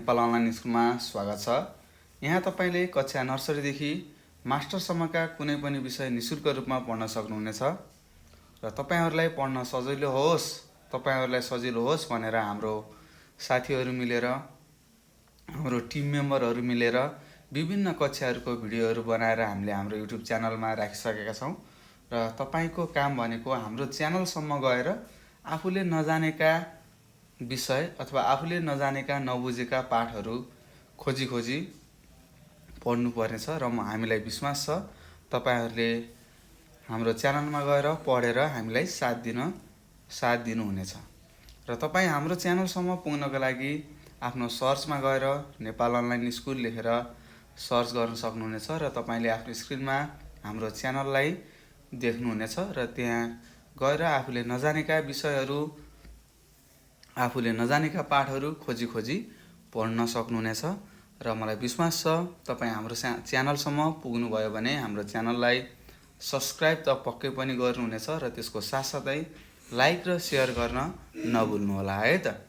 Nepal online स्कुलमा स्वागत छ। यहाँ तपाईले कक्षा नर्सरीदेखि मास्टरसम्मका कुनै पनि विषय निशुल्क रूपमा पढ्न सक्नुहुनेछ र तपाईहरुलाई पढ्न सजिलो होस् भनेर हाम्रो साथीहरु मिलेर हाम्रो टिम मेम्बरहरु मिलेर विभिन्न कक्षाहरुको भिडियोहरु बनाएर हामीले हाम्रो युट्युब च्यानलमा राखिसकेका छौं र तपाईको काम भनेको हाम्रो च्यानलसम्म गएर आफूले नजानेका विषय अथवा आफूले नजानेका नबुझेका पाठहरु खोजी पढ्नु पर्नेछ र हामीलाई विश्वास छ तपाईहरुले हाम्रो च्यानलमा गएर पढेर हामीलाई साथ दिनुहुनेछ र तपाई हाम्रो च्यानलसम्म पुग्नको लागि आफ्नो सर्चमा गएर नेपाल अनलाइन स्कुल लेखेर सर्च गर्न सक्नुहुनेछ र तपाईले आफ्नो स्क्रिनमा हाम्रो च्यानललाई देख्नुहुनेछ र त्यहाँ गएर आफूले नजानेका विषयहरु आफूले नजानेका पाठहरु खोजी पढ्न सक्नुहुनेछ र मलाई विश्वास छ तपाई हाम्रो च्यानलसम्म पुग्नुभयो भने हाम्रो च्यानललाई सब्स्क्राइब त पक्कै पनि गर्नुहुनेछ र त्यसको साथसाथै लाइक र शेयर गर्न नभुल्नु होला है त।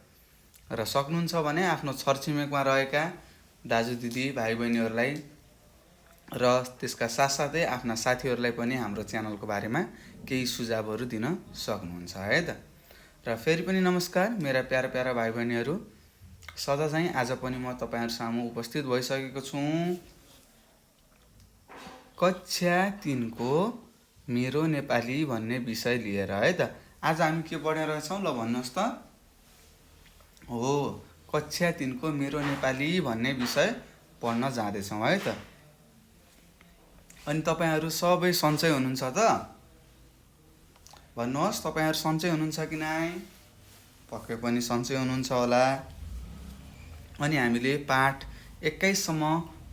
र सक्नुहुन्छ भने आफ्नो छरछिमेकमा रहेका दाजु दिदी भाइ बहिनीहरुलाई र त्यसका साथसाथै आफ्ना साथीहरुलाई पनि हाम्रो च्यानलको बारेमा केही सुझावहरु दिन सक्नुहुन्छ है त। र फेरि पनि नमस्कार मेरा प्यारा भाइ बहिनीहरु, सदा चाहिँ आज पनि म तपाईहरु सामु उपस्थित भइसकेको छु कक्षा 3 को मेरो नेपाली भन्ने विषय लिएर है त। आज हामी के पढ्ने रहेछौं ल भन्नुस् त। हो, कक्षा 3 को मेरो नेपाली भन्ने विषय पढ्न जाँदै छौं है त। अनि तपाईहरु सबै सन्चै हुनुहुन्छ त? भन्नुहोस् तपाईहरु सन्चै हुनुहुन्छ कि नाइ? पक्कै पनि सन्चै हुनुहुन्छ होला। अनि हामीले पाठ 21 सम्म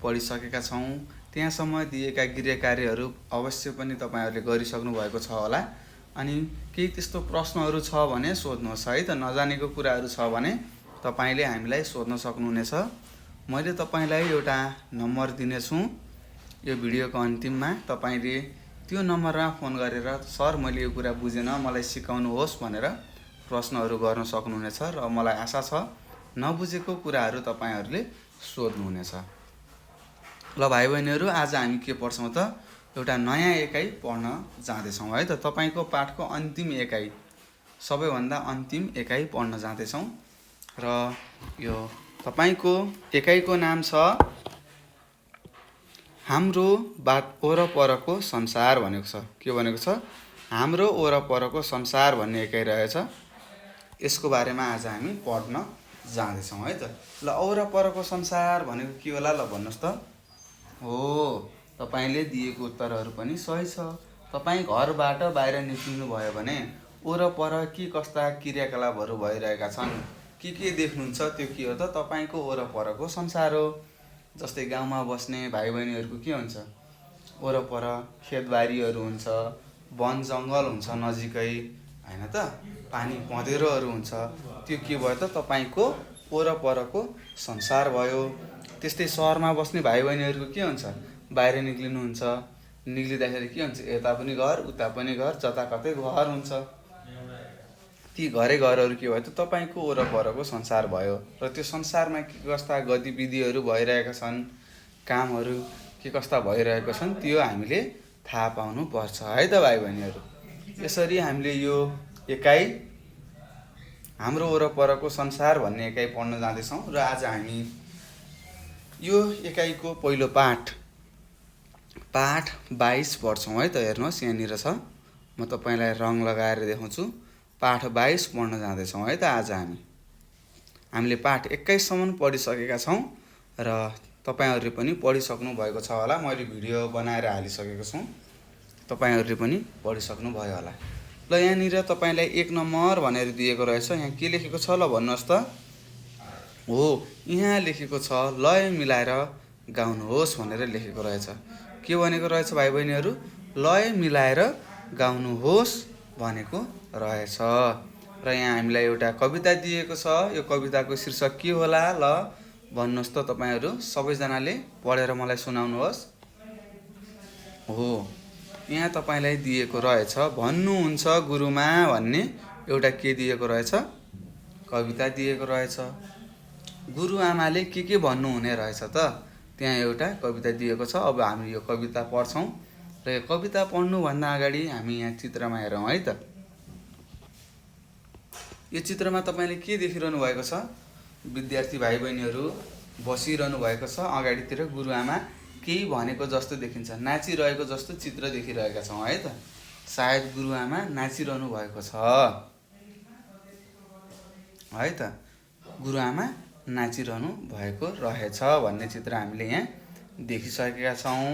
पढिसकेका छौं। त्यहाँसम्म दिएका गृह कार्यहरु अवश्य पनि तपाईहरुले गरिसक्नु भएको छ होला। अनि केही त्यस्तो प्रश्नहरु छ भने सोध्नुहोस् है त। नजानेको कुराहरु छ भने तपाईले हामीलाई सोध्न सक्नुहुनेछ। मैले तपाईलाई एउटा नम्बर दिने छु यो भिडियोको अन्तिममा। तपाईले त्यो नम्बरमा फोन गरेर सर मैले यो कुरा बुझेन मलाई सिकाउनुहोस् भनेर प्रश्नहरु गर्न सक्नुहुनेछ र मलाई आशा छ नबुझेको कुराहरु तपाईहरुले सोध्नुहुनेछ। ल भाइ बहिनीहरु, आज हामी के पढ्छौं त? एउटा नयाँ एकाइ पढ्न जाँदै छौं है त। तपाईको पाठको अन्तिम एकाइ, सबैभन्दा अन्तिम एकाइ पढ्न जाँदै छौं र यो तपाईको एकाइको नाम छ हाम्रो वरपरको संसार भनेको छ। के भनेको छ? हाम्रो वरपरको संसार भन्ने एकाइ रहेछ। यसको बारेमा आज हामी पढ्न जाँदै छौं है त। ल वरपरको संसार भनेको के होला ल भन्नुस् त। हो, तपाईले दिएको उत्तरहरु पनि सही छ। तपाई घरबाट बाहिर निस्किनु भयो भने वरपर के कस्ता क्रियाकलापहरु भइरहेका छन्, के देख्नुहुन्छ त्यो के हो त? तपाईको वरपरको संसार हो। जस्तै गाउँमा बस्ने भाइ बहिनीहरुको के हुन्छ? वरपर खेतबारीहरु हुन्छ, वन जंगल हुन्छ नजिकै हैन त, पानी पँधेरोहरु हुन्छ। त्यो के भयो त? तपाईको वरपरको संसार भयो। त्यस्तै शहरमा बस्ने भाइ बहिनीहरुको के हुन्छ? बाहिर निक्लिनुहुन्छ, निक्लिदाखेरि के हुन्छ? यता पनि घर उता पनि घर जताकतै घर हुन्छ। ती घरहरु के भयो त? तपाईको वरपरको संसार भयो। र त्यो संसारमा के कस्ता गतिविधिहरु भइरहेका छन्, कामहरु के कस्ता भइरहेका छन् त्यो हामीले थाहा पाउनु पर्छ है त भाइ बहिनीहरु। यसरी हामीले यो एकाइ हाम्रो वरपरको संसार भन्ने एकाइ पढ्न जाँदै छौं र आज हामी यो एकाइको पहिलो पाठ 22 पढ्छौं है त। हेर्नुहोस् यहाँनिर छ, म तपाईलाई रङ लगाएर देखाउँछु। पाठ 22 पढ्न जाँदै छौं है त। आज हामीले पाठ 21 सम्म पढिसकेका छौं र तपाईहरुले पनि पढिसक्नु भएको छ होला। मैले भिडियो बनाएर हालिसकेको छु, तपाईहरुले पनि पढिसक्नु भयो होला। ल यहाँनिर तपाईलाई 1 नम्बर भनेर दिएको रहेछ। यहाँ के लेखेको छ ल भन्नुहोस् त। हो, यहाँ लेखेको छ लय मिलाएर गाउनुहोस् भनेर लेखेको रहेछ। के भनेको रहेछ भाइ बहिनीहरु? लय मिलाएर गाउनुहोस् भनेको रहेछ। र यहाँ हामीलाई एउटा कविता दिएको छ। यो कविताको शीर्षक के होला ल भन्नुहोस् त। तपाईहरु सबैजनाले पढेर मलाई सुनाउनुहोस्। हो, यहाँ तपाईलाई दिएको रहेछ भन्नुहुन्छ गुरुमा भन्ने एउटा के दिएको रहेछ? कविता दिएको रहेछ। गुरुआमाले के भन्नुहुने रहेछ त त्यहाँ एउटा कविता दिएको छ। अब हामी यो कविता पढ्छौँ र यो कविता पढ्नुभन्दा अगाडि हामी यहाँ चित्रमा हेरौँ है त। यो चित्रमा तपाईँले के देखिरहनु भएको छ? विद्यार्थी भाइ बहिनीहरू बसिरहनु भएको छ। अगाडितिर गुरुआमा केही भनेको जस्तो देखिन्छ, नाचिरहेको जस्तो चित्र देखिरहेका छौँ है त। सायद गुरुआमा नाचिरहनु भएको छ है त। गुरुआमा नाचिरहनु भएको रहेछ भन्ने चित्र हामीले यहाँ देखिसकेका छौँ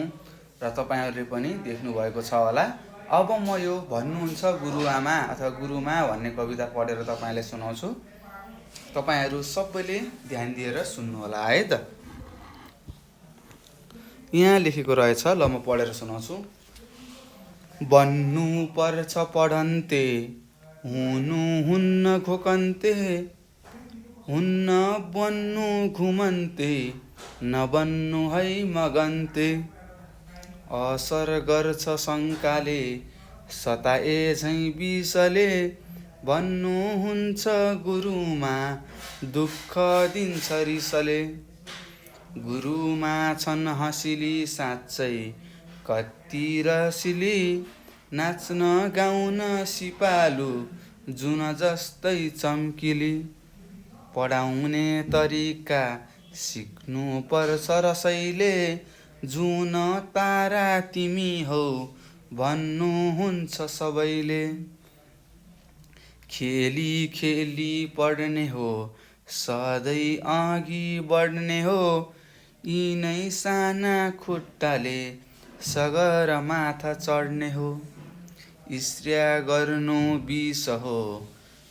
र तपाईँहरूले पनि देख्नुभएको छ होला। अब म यो भन्नुहुन्छ गुरुआमा अथवा गुरुमा भन्ने कविता पढेर तपाईँलाई सुनाउँछु। तपाईँहरू सबैले ध्यान दिएर सुन्नुहोला है त। यहाँ लेखेको रहेछ, ल म पढेर सुनाउँछु। बन्नु पर्छ पढन्ते, हुनु हुन्न घोकन्ते, हुन्न बन्नु घुमन्ते, नबन्नु है मगन्ते। असर गर्छ शङ्काले, सताए झैँ विषले, भन्नुहुन्छ गुरुमा दुःख दिन्छ रिसले। गुरुमा छन् हँसिली साँच्चै कति रसिली, नाच्न गाउन सिपालु जुन जस्तै चम्किली। पढाउने तरिका सिक्नु पर्छ रसैले, जुन तारा तिमी हौ भन्नुहुन्छ सबैले। खेली खेली पढ्ने हो सधैँ अघि बढ्ने हो, यिनै साना खुट्टाले सगरमाथा चढ्ने हो। ईर्ष्या गर्नु विष हो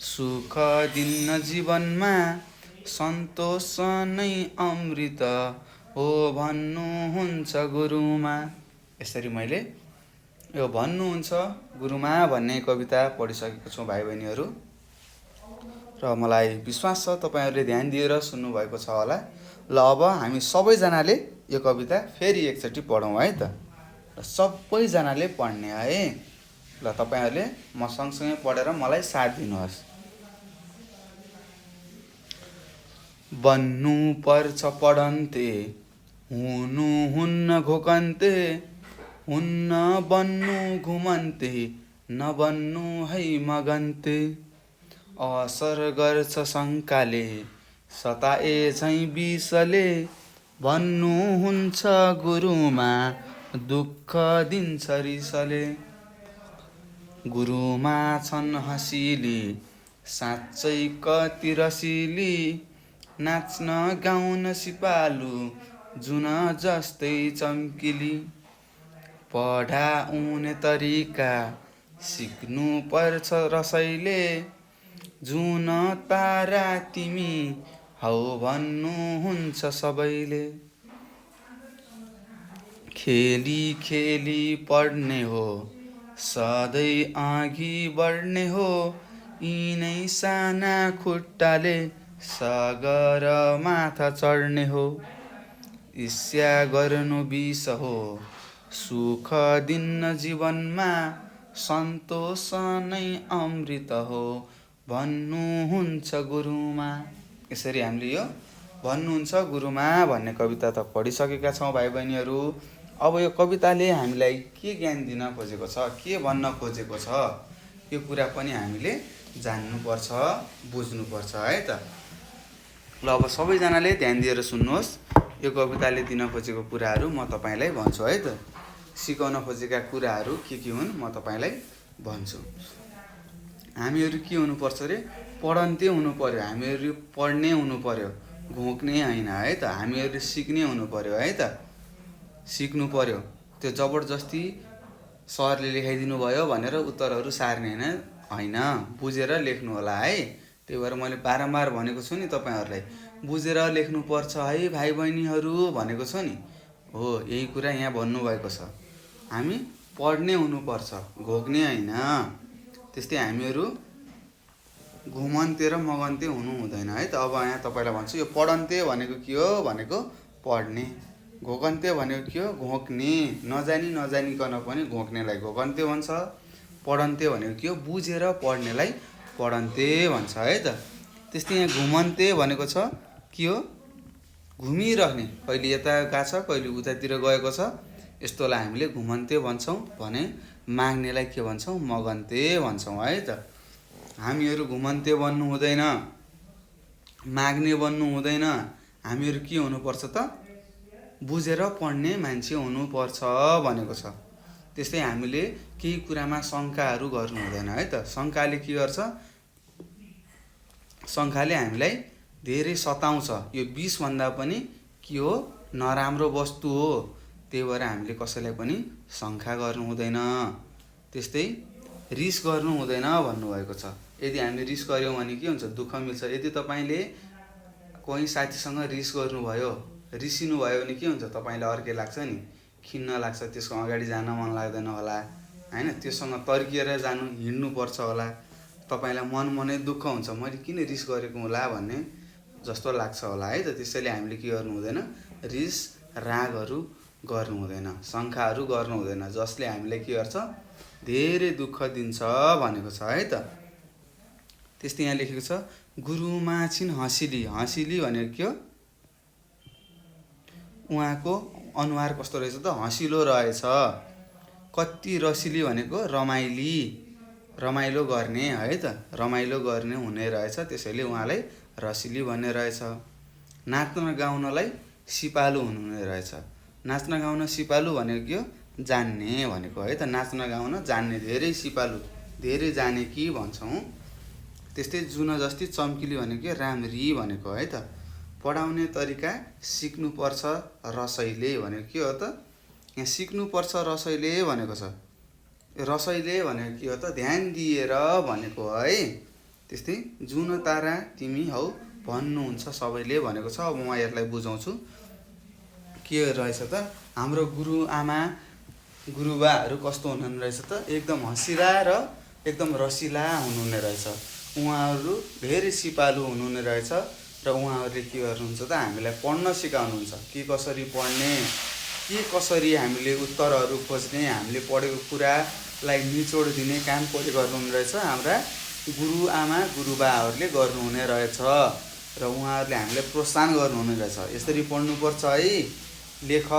सुख दिन्न जीवनमा, सन्तोष नै अमृत हो भन्नुहुन्छ गुरुमा। यसरी मैले यो भन्नुहुन्छ गुरुमा भन्ने कविता पढिसकेको छु भाइ बहिनीहरू र मलाई विश्वास छ तपाईँहरूले ध्यान दिएर सुन्नुभएको छ होला। ल अब हामी सबैजनाले यो कविता फेरि एकचोटि पढौँ है त। र सबैजनाले पढ्ने है। ल तपाईँहरूले म सँगसँगै पढेर मलाई साथ दिनुहोस्। बन्नु पर्छ पढन्ते, हुनु हुन्न घोकन्ते, हुन्न बन्नु घुमन्ते, नबन्नु है मगन्ते। असर गर्छ शङ्काले, सताए झैँ विषले, भन्नुहुन्छ गुरुमा दुःख दिन्छ रिसले। गुरुमा छन् हँसिली साँच्चै कति रसिली, नाच्न गाउन सिपालु जुन जस्तै चम्किली। पढाउने तरिका सिक्नु पर्छ रसैले, जुन तारा तिमी हौ भन्नुहुन्छ सबैले। खेली खेली पढ्ने हो सधैँ अघि बढ्ने हो, यिनै साना खुट्टाले सगर माथा चढ्ने हो। ईर्ष्या गर्नु विष हो सुख दिन्न जीवनमा, सन्तोष नै अमृत हो भन्नुहुन्छ गुरुमा। यसरी हामीले यो भन्नुहुन्छ गुरुमा भन्ने कविता त पढिसकेका छौँ भाइ बहिनीहरू। अब यो कविताले हामीलाई के ज्ञान दिन खोजेको छ, के भन्न खोजेको छ, यो कुरा पनि हामीले जान्नुपर्छ, बुझ्नुपर्छ है त। ल अब सबैजनाले ध्यान दिएर सुन्नुहोस्। यो कविताले दिन खोजेको कुराहरू म तपाईँलाई भन्छु है त। सिकाउन खोजेका कुराहरू के हुन् म तपाईँलाई भन्छु। हामीहरू के हुनुपर्छ अरे? पढन्ते हुनु पर्यो। हामीहरू पढ्ने हुनु पर्यो, घोक्ने होइन है त। हामीहरू सिक्ने हुनु पर्यो है त। सिक्नु पर्यो। त्यो जबरजस्ती सरले लेखाइदिनु भयो भनेर उत्तरहरू सार्ने होइन, बुझेर लेख्नु होला है। त्यही भएर मैले बारम्बार भनेको छु नि तपाईँहरूलाई, बुझेर लेख्नुपर्छ है भाइ बहिनीहरू भनेको छु नि। हो, यही कुरा यहाँ भन्नुभएको छ। हामी पढ्ने हुनुपर्छ, घोक्ने होइन। त्यस्तै हामीहरू घुमन्ते र मगन्ते हुनु हुँदैन है त। अब यहाँ तपाईँलाई भन्छु, यो पढन्ते भनेको के हो भनेको पढ्ने, घोकन्ते भनेको के हो घोक्ने। नजानिकन पनि घोक्नेलाई घोकन्ते भन्छ। पढन्ते भनेको के हो बुझेर पढ्नेलाई पढन्ते भन्छ है त। त्यस्तै यहाँ घुमन्ते भनेको छ के हो घुमिरहने, कहिले यता गएको छ कहिले उतातिर गएको छ, यस्तोलाई हामीले घुमन्ते भन्छौँ भने माग्नेलाई के भन्छौँ मगन्ते भन्छौँ है त। हामीहरू घुमन्ते बन्नु हुँदैन, माग्ने बन्नु हुँदैन, हामीहरू के हुनुपर्छ त बुझेर पढ्ने मान्छे हुनुपर्छ भनेको छ। त्यस्तै हामीले केही कुरामा शङ्काहरू गर्नु हुँदैन है त। शङ्काले के गर्छ, शङ्काले हामीलाई धेरै सताउँछ, यो विषभन्दा पनि के हो नराम्रो वस्तु हो, त्यही भएर हामीले कसैलाई पनि शङ्का गर्नु हुँदैन। त्यस्तै रिस गर्नु हुँदैन भन्नुभएको छ। यदि हामीले रिस गऱ्यौँ भने के हुन्छ दुःख मिल्छ। यदि तपाईँले कोही साथीसँग रिस गर्नुभयो, रिसिनु भयो भने के हुन्छ तपाईँलाई अर्कै लाग्छ नि, खिन्न लाग्छ, त्यसको अगाडि जान मन लाग्दैन होला हैन, त्योसँग तर्किएर जानु हिँड्नुपर्छ होला, तपाईँलाई मनै दुःख हुन्छ, मैले किन रिस गरेको होला भन्ने जस्तो लाग्छ होला है त। त्यसैले हामीले के गर्नु हुँदैन, रिस रागहरू गर्नु हुँदैन, शङ्काहरू गर्नु हुँदैन, जसले हामीलाई के गर्छ धेरै दुःख दिन्छ भनेको छ है त। त्यस्तै यहाँ लेखेको छ गुरुमा छिन् हँसिली। हँसिली भनेको के हो, उहाँको अनुहार कस्तो रहेछ त हँसिलो रहेछ। कति रसिली भनेको रमाइली, रमाइलो गर्ने है त, रमाइलो गर्ने हुने रहेछ, त्यसैले उहाँलाई रसिली भन्ने रहेछ। नाच्न गाउनलाई सिपालु हुनुहुने रहेछ। नाच्न गाउन सिपालु भनेको के हो जान्ने भनेको है त। नाच्न गाउन जान्ने, धेरै सिपालु, धेरै जाने कि भन्छौँ। त्यस्तै जुन जस्ती चम्किली भनेको राम्री भनेको है त। पढाउने तरिका सिक्नुपर्छ रसैले भनेको के हो त, यहाँ सिक्नुपर्छ रसैले भनेको छ। रसैले भनेको के हो त ध्यान दिएर भनेको है। त्यस्तै जुन तारा तिमी हौ भन्नुहुन्छ सबैले भनेको छ। अब म यसलाई बुझाउँछु के रहेछ त। हाम्रो गुरुआमा गुरुबाहरू कस्तो हुनुहुने रहेछ त, एकदम हँसिला र एकदम रसिला हुनुहुने रहेछ। उहाँहरू धेरै सिपालु हुनुहुने रहेछ र उहाँहरूले के गर्नुहुन्छ त हामीलाई पढ्न सिकाउनुहुन्छ, के कसरी पढ्ने, के कसरी हामीले उत्तरहरू खोज्ने, हामीले पढेको कुरालाई निचोड दिने काम कसरी गर्नुहुने रहेछ हाम्रा गुरुआमा गुरुबाहरूले गर्नुहुने रहेछ। र उहाँहरूले हामीलाई प्रोत्साहन गर्नुहुने रहेछ, यसरी पढ्नुपर्छ है, लेख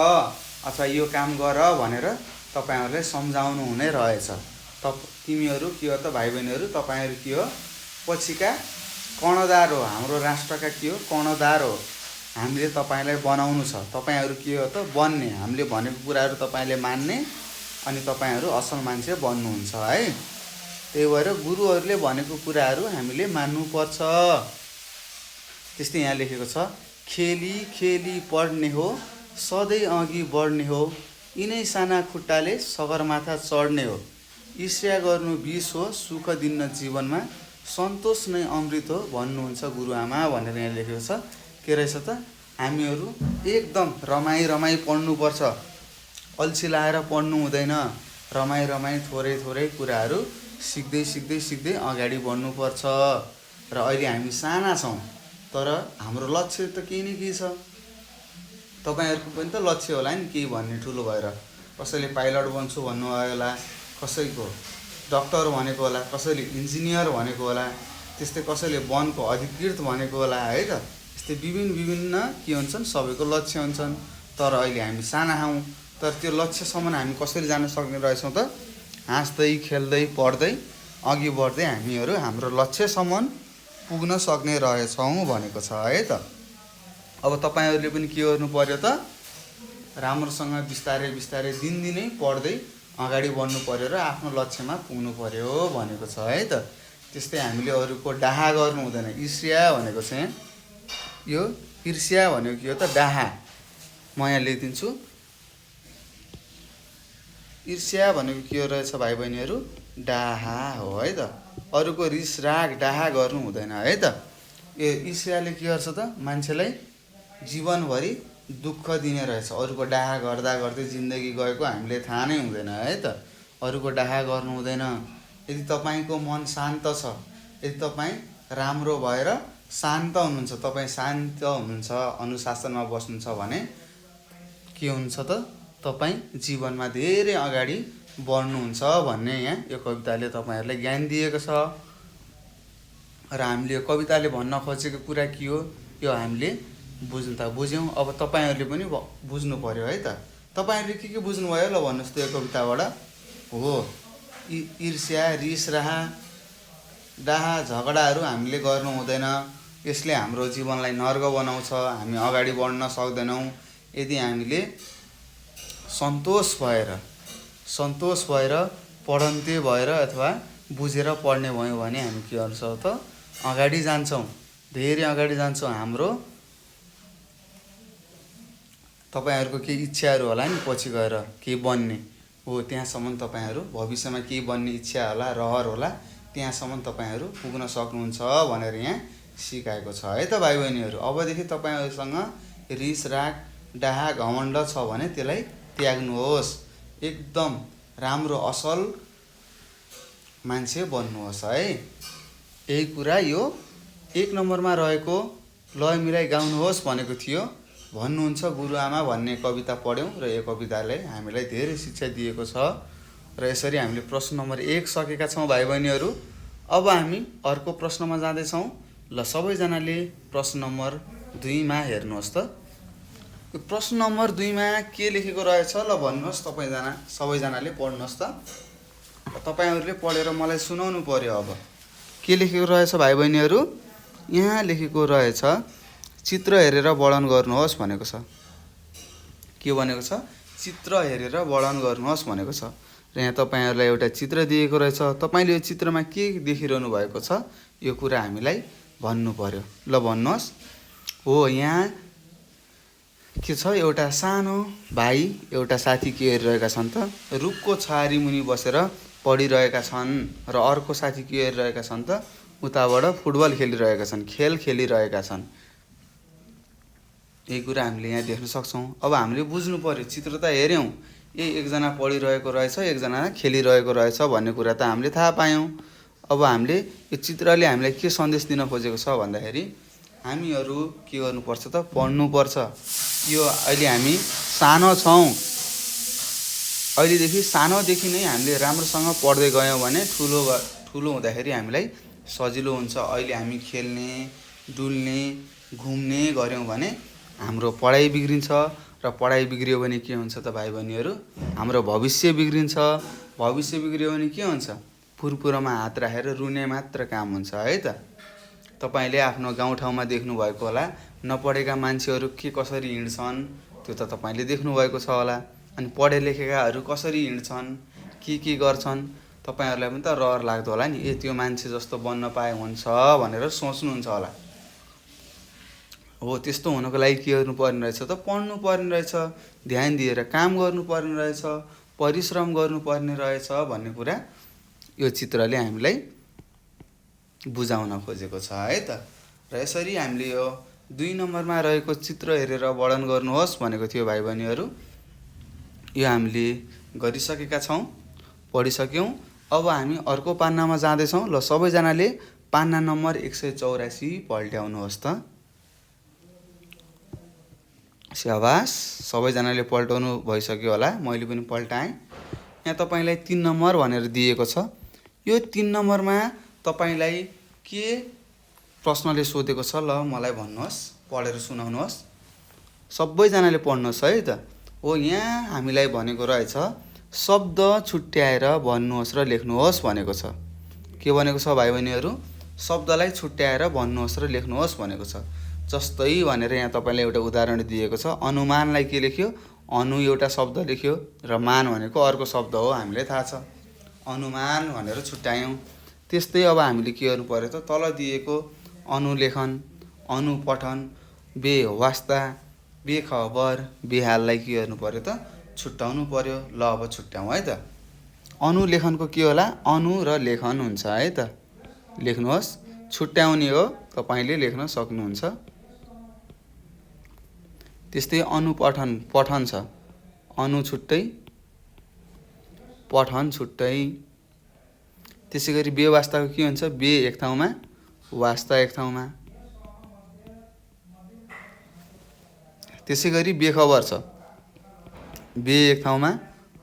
अथवा यो काम गर भनेर तपाईँहरूलाई सम्झाउनु हुने रहेछ। तिमीहरू के हो त भाइ बहिनीहरू, तपाईँहरू के हो पछिका कर्णधार हो, हाम्रो राष्ट्रका के हो कर्णधार हो, हामीले तपाईँलाई बनाउनु छ। तपाईँहरू के हो त बन्ने, हामीले भनेको कुराहरू तपाईँले मान्ने अनि तपाईँहरू असल मान्छे बन्नुहुन्छ है। त्यही भएर गुरुहरूले भनेको कुराहरू हामीले मान्नुपर्छ। त्यस्तै यहाँ लेखेको छ खेली खेली पढ्ने हो सधैँ अघि बढ्ने हो, यिनै साना खुट्टाले सगरमाथा चढ्ने हो, ईर्ष्या गर्नु विष हो सुख दिन्न जीवनमा, सन्तोष नै अमृत हो भन्नुहुन्छ गुरुआमा भनेर यहाँ लेखेको छ। के रहेछ त हामीहरू एकदम रमाई पढ्नुपर्छ, अल्छी लाएर पढ्नु हुँदैन, रमाई थोरै थोरै कुराहरू सिक्दै अगाडि बढ्नुपर्छ। र अहिले हामी साना छौँ तर हाम्रो लक्ष्य त केही न केही छ। तपाईँहरूको पनि त लक्ष्य होला नि केही भन्ने ठुलो भएर, कसैले पाइलट बन्छु भन्नुभयो होला, कसैको डक्टर भनेको होला, कसैले इन्जिनियर भनेको होला, त्यस्तै कसैले वनको अधिकृत भनेको होला है त। त्यस्तै विभिन्न के हुन्छन् सबैको लक्ष्य हुन्छन्। तर अहिले हामी साना हौँ, तर त्यो लक्ष्यसम्म हामी कसरी जान सक्ने रहेछौँ त हाँस्दै खेल्दै पढ्दै अघि बढ्दै हामीहरू हाम्रो लक्ष्यसम्म पुग्न सक्ने रहेछौँ भनेको छ है त। अब तपाईँहरूले पनि के गर्नु पर्यो त राम्रोसँग बिस्तारै दिनदिनै पढ्दै अगाडि बढ्नु पर्यो र आफ्नो लक्ष्यमा पुग्नु पर्यो भनेको छ है त। त्यस्तै हामीले अरूको डाहा गर्नु हुँदैन। ईर्ष्या भनेको चाहिँ यो ईर्ष्या भनेको के हो त डाहा, म यहाँ लेखिदिन्छु। ईर्ष्या भनेको के हो रहेछ भाइ बहिनीहरू, डाहा हो है त। अरूको रिस राग डाहा गर्नु हुँदैन है त। ईर्ष्याले के गर्छ त मान्छेलाई जीवनभरि दुःख दिने रहेछ। अरूको डाहा गर्दै जिन्दगी गएको हामीले थाहा नै हुँदैन है त। अरूको डाहा गर्नु हुँदैन। यदि तपाईँको मन शान्त छ, यदि तपाईँ राम्रो भएर शान्त हुनुहुन्छ, तपाईँ शान्त हुनुहुन्छ, अनुशासनमा बस्नुहुन्छ भने के हुन्छ त तपाईँ जीवनमा धेरै अगाडि बढ्नुहुन्छ भन्ने यहाँ यो कविताले तपाईँहरूलाई ज्ञान दिएको छ। र हामीले यो कविताले भन्न खोजेको कुरा के हो, यो हामीले बुझ्यौँ। अब तपाईँहरूले पनि बुझ्नु पर्यो है त। तपाईँहरूले के बुझ्नुभयो ल भन्नुहोस् त यो कविताबाट? हो, ईर्ष्या, रिस, डाहा झगडाहरू हामीले गर्नु हुँदैन। यसले हाम्रो जीवनलाई नर्क बनाउँछ, हामी अगाडि बढ्न सक्दैनौँ। यदि हामीले सन्तोष भएर पढन्ते भएर अथवा बुझेर पढ्ने भयौँ भने हामी के गर्छौँ त अगाडि जान्छौँ, धेरै अगाडि जान्छौँ। हाम्रो तपाईँहरूको केही इच्छाहरू होला नि, पछि गएर केही बन्ने हो, त्यहाँसम्म तपाईँहरू भविष्यमा केही बन्ने इच्छा होला, रहर होला, त्यहाँसम्म तपाईँहरू पुग्न सक्नुहुन्छ भनेर यहाँ सिकाएको छ है त भाइ बहिनीहरू। अबदेखि तपाईँहरूसँग रिस, राग, डाहा, घमण्ड छ भने त्यसलाई त्याग्नुहोस्। एकदम राम्रो असल मान्छे बन्नुहोस् है। यही कुरा यो 1 नम्बरमा रहेको लय मिलाई गाउनुहोस् भनेको थियो। भन्नुहुन्छ गुरुआमा भन्ने कविता पढ्यौँ र यो कविताले हामीलाई धेरै शिक्षा दिएको छ। र यसरी हामीले प्रश्न नम्बर 1 सकेका छौँ भाइ बहिनीहरू। अब हामी अर्को प्रश्नमा जाँदैछौँ। ल सबैजनाले प्रश्न नम्बर 2मा हेर्नुहोस् त। प्रश्न नम्बर 2मा के लेखेको रहेछ ल भन्नुहोस् सबैजनाले पढ्नुहोस् त। तपाईँहरूले पढेर मलाई सुनाउनु पर्यो। अब के लेखेको रहेछ भाइ बहिनीहरू? यहाँ लेखेको रहेछ चित्र हेरेर वर्णन गर्नुहोस् भनेको छ। के भनेको छ? चित्र हेरेर वर्णन गर्नुहोस् भनेको छ। र यहाँ तपाईँहरूलाई एउटा चित्र दिएको रहेछ। तपाईँले यो चित्रमा के देखिरहनु भएको छ यो कुरा हामीलाई भन्नु पर्यो। ल भन्नुहोस्। हो, यहाँ के छ? एउटा सानो भाइ एउटा साथी के हेरिरहेका छन् त? रुखको छाहारी मुनि बसेर पढिरहेका छन्। र अर्को साथी के हेरिरहेका छन् त? उताबाट फुटबल खेलिरहेका छन्, खेल खेलिरहेका छन्। यही कुरा हामीले यहाँ देख्न सक्छौँ। अब हामीले बुझ्नु पर्यो, चित्र त हेऱ्यौँ, एकजना पढिरहेको रहेछ, एकजना खेलिरहेको रहेछ भन्ने कुरा त हामीले थाहा पायौँ। अब हामीले यो चित्रले हामीलाई के सन्देश दिन खोजेको छ भन्दाखेरि हामीहरू के गर्नुपर्छ त? पढ्नुपर्छ। यो अहिले हामी सानो छौँ, अहिलेदेखि सानोदेखि नै हामीले राम्रोसँग पढ्दै गयौँ भने ठुलो हुँदाखेरि हामीलाई सजिलो हुन्छ। अहिले हामी खेल्ने, डुल्ने, घुम्ने गऱ्यौँ भने हाम्रो पढाइ बिग्रिन्छ। र पढाइ बिग्रियो भने के हुन्छ त भाइ बहिनीहरू? हाम्रो भविष्य बिग्रिन्छ। भविष्य बिग्रियो भने के हुन्छ? फुरफुरमा हात राखेर रुने मात्र काम हुन्छ है त। तपाईँले आफ्नो गाउँठाउँमा देख्नुभएको होला, नपढेका मान्छेहरू के कसरी हिँड्छन् त्यो त तपाईँले देख्नुभएको छ होला। अनि पढे लेखेकाहरू कसरी हिँड्छन्, के गर्छन्, तपाईँहरूलाई पनि त रहर लाग्दो होला नि। त्यो मान्छे जस्तो बन्न पाए हुन्छ भनेर सोच्नुहुन्छ होला। हो, त्यस्तो हुनको लागि के गर्नुपर्ने रहेछ त? पढ्नु पर्ने रहेछ, ध्यान दिएर काम गर्नुपर्ने रहेछ, परिश्रम गर्नुपर्ने रहेछ भन्ने कुरा यो चित्रले हामीलाई बुझाउन खोजेको छ है त। र यसरी हामीले यो 2 नम्बरमा रहेको चित्र हेरेर वर्णन गर्नुहोस् भनेको थियो भाइ बहिनीहरू। यो हामीले गरिसकेका छौँ, पढिसक्यौँ। अब हामी अर्को पान्नामा जाँदैछौँ। ल सबैजनाले पान्ना नम्बर 184 पल्ट्याउनुहोस् त। स्याबास, सबैजनाले पल्टाउनु भइसक्यो होला, मैले पनि पल्टाएँ। यहाँ तपाईँलाई 3 नम्बर भनेर दिएको छ। यो 3 नम्बरमा तपाईँलाई के प्रश्नले सोधेको छ ल मलाई भन्नुहोस्, पढेर सुनाउनुहोस्। सबैजनाले पढ्नुहोस् है त। हो, यहाँ हामीलाई भनेको रहेछ शब्द छुट्याएर भन्नुहोस् र लेख्नुहोस् भनेको छ। के भनेको छ भाइ बहिनीहरू? शब्दलाई छुट्याएर भन्नुहोस् र लेख्नुहोस् भनेको छ। जस्तै भनेर यहाँ तपाईँलाई एउटा उदाहरण दिएको छ। अनुमानलाई के लेख्यो? अनु एउटा शब्द लेख्यो र मान भनेको अर्को शब्द हो, हामीलाई थाहा छ। अनुमान भनेर छुट्यायौँ। त्यस्तै अब हामीले के गर्नु पर्यो त? तल दिएको अनुलेखन, अनुपठन, बेवास्ता, बेखबर, बेहाललाई के गर्नु पर्यो त? छुट्याउनु पर्यो। ल अब छुट्याउँ है त। अनुलेखनको के होला? अनु र लेखन हुन्छ है त। लेख्नुहोस्। छुट्याउने हो, तपाईँले लेख्न सक्नुहुन्छ। त्यस्तै अनुपठन, पठन छ, अनु छुट्टै, पठन छुट्टै। त्यसै गरी बेवास्ताको के हुन्छ? बे एक ठाउँमा, वास्ता एक ठाउँमा। त्यसै गरी बेखबर छ, बे एक ठाउँमा,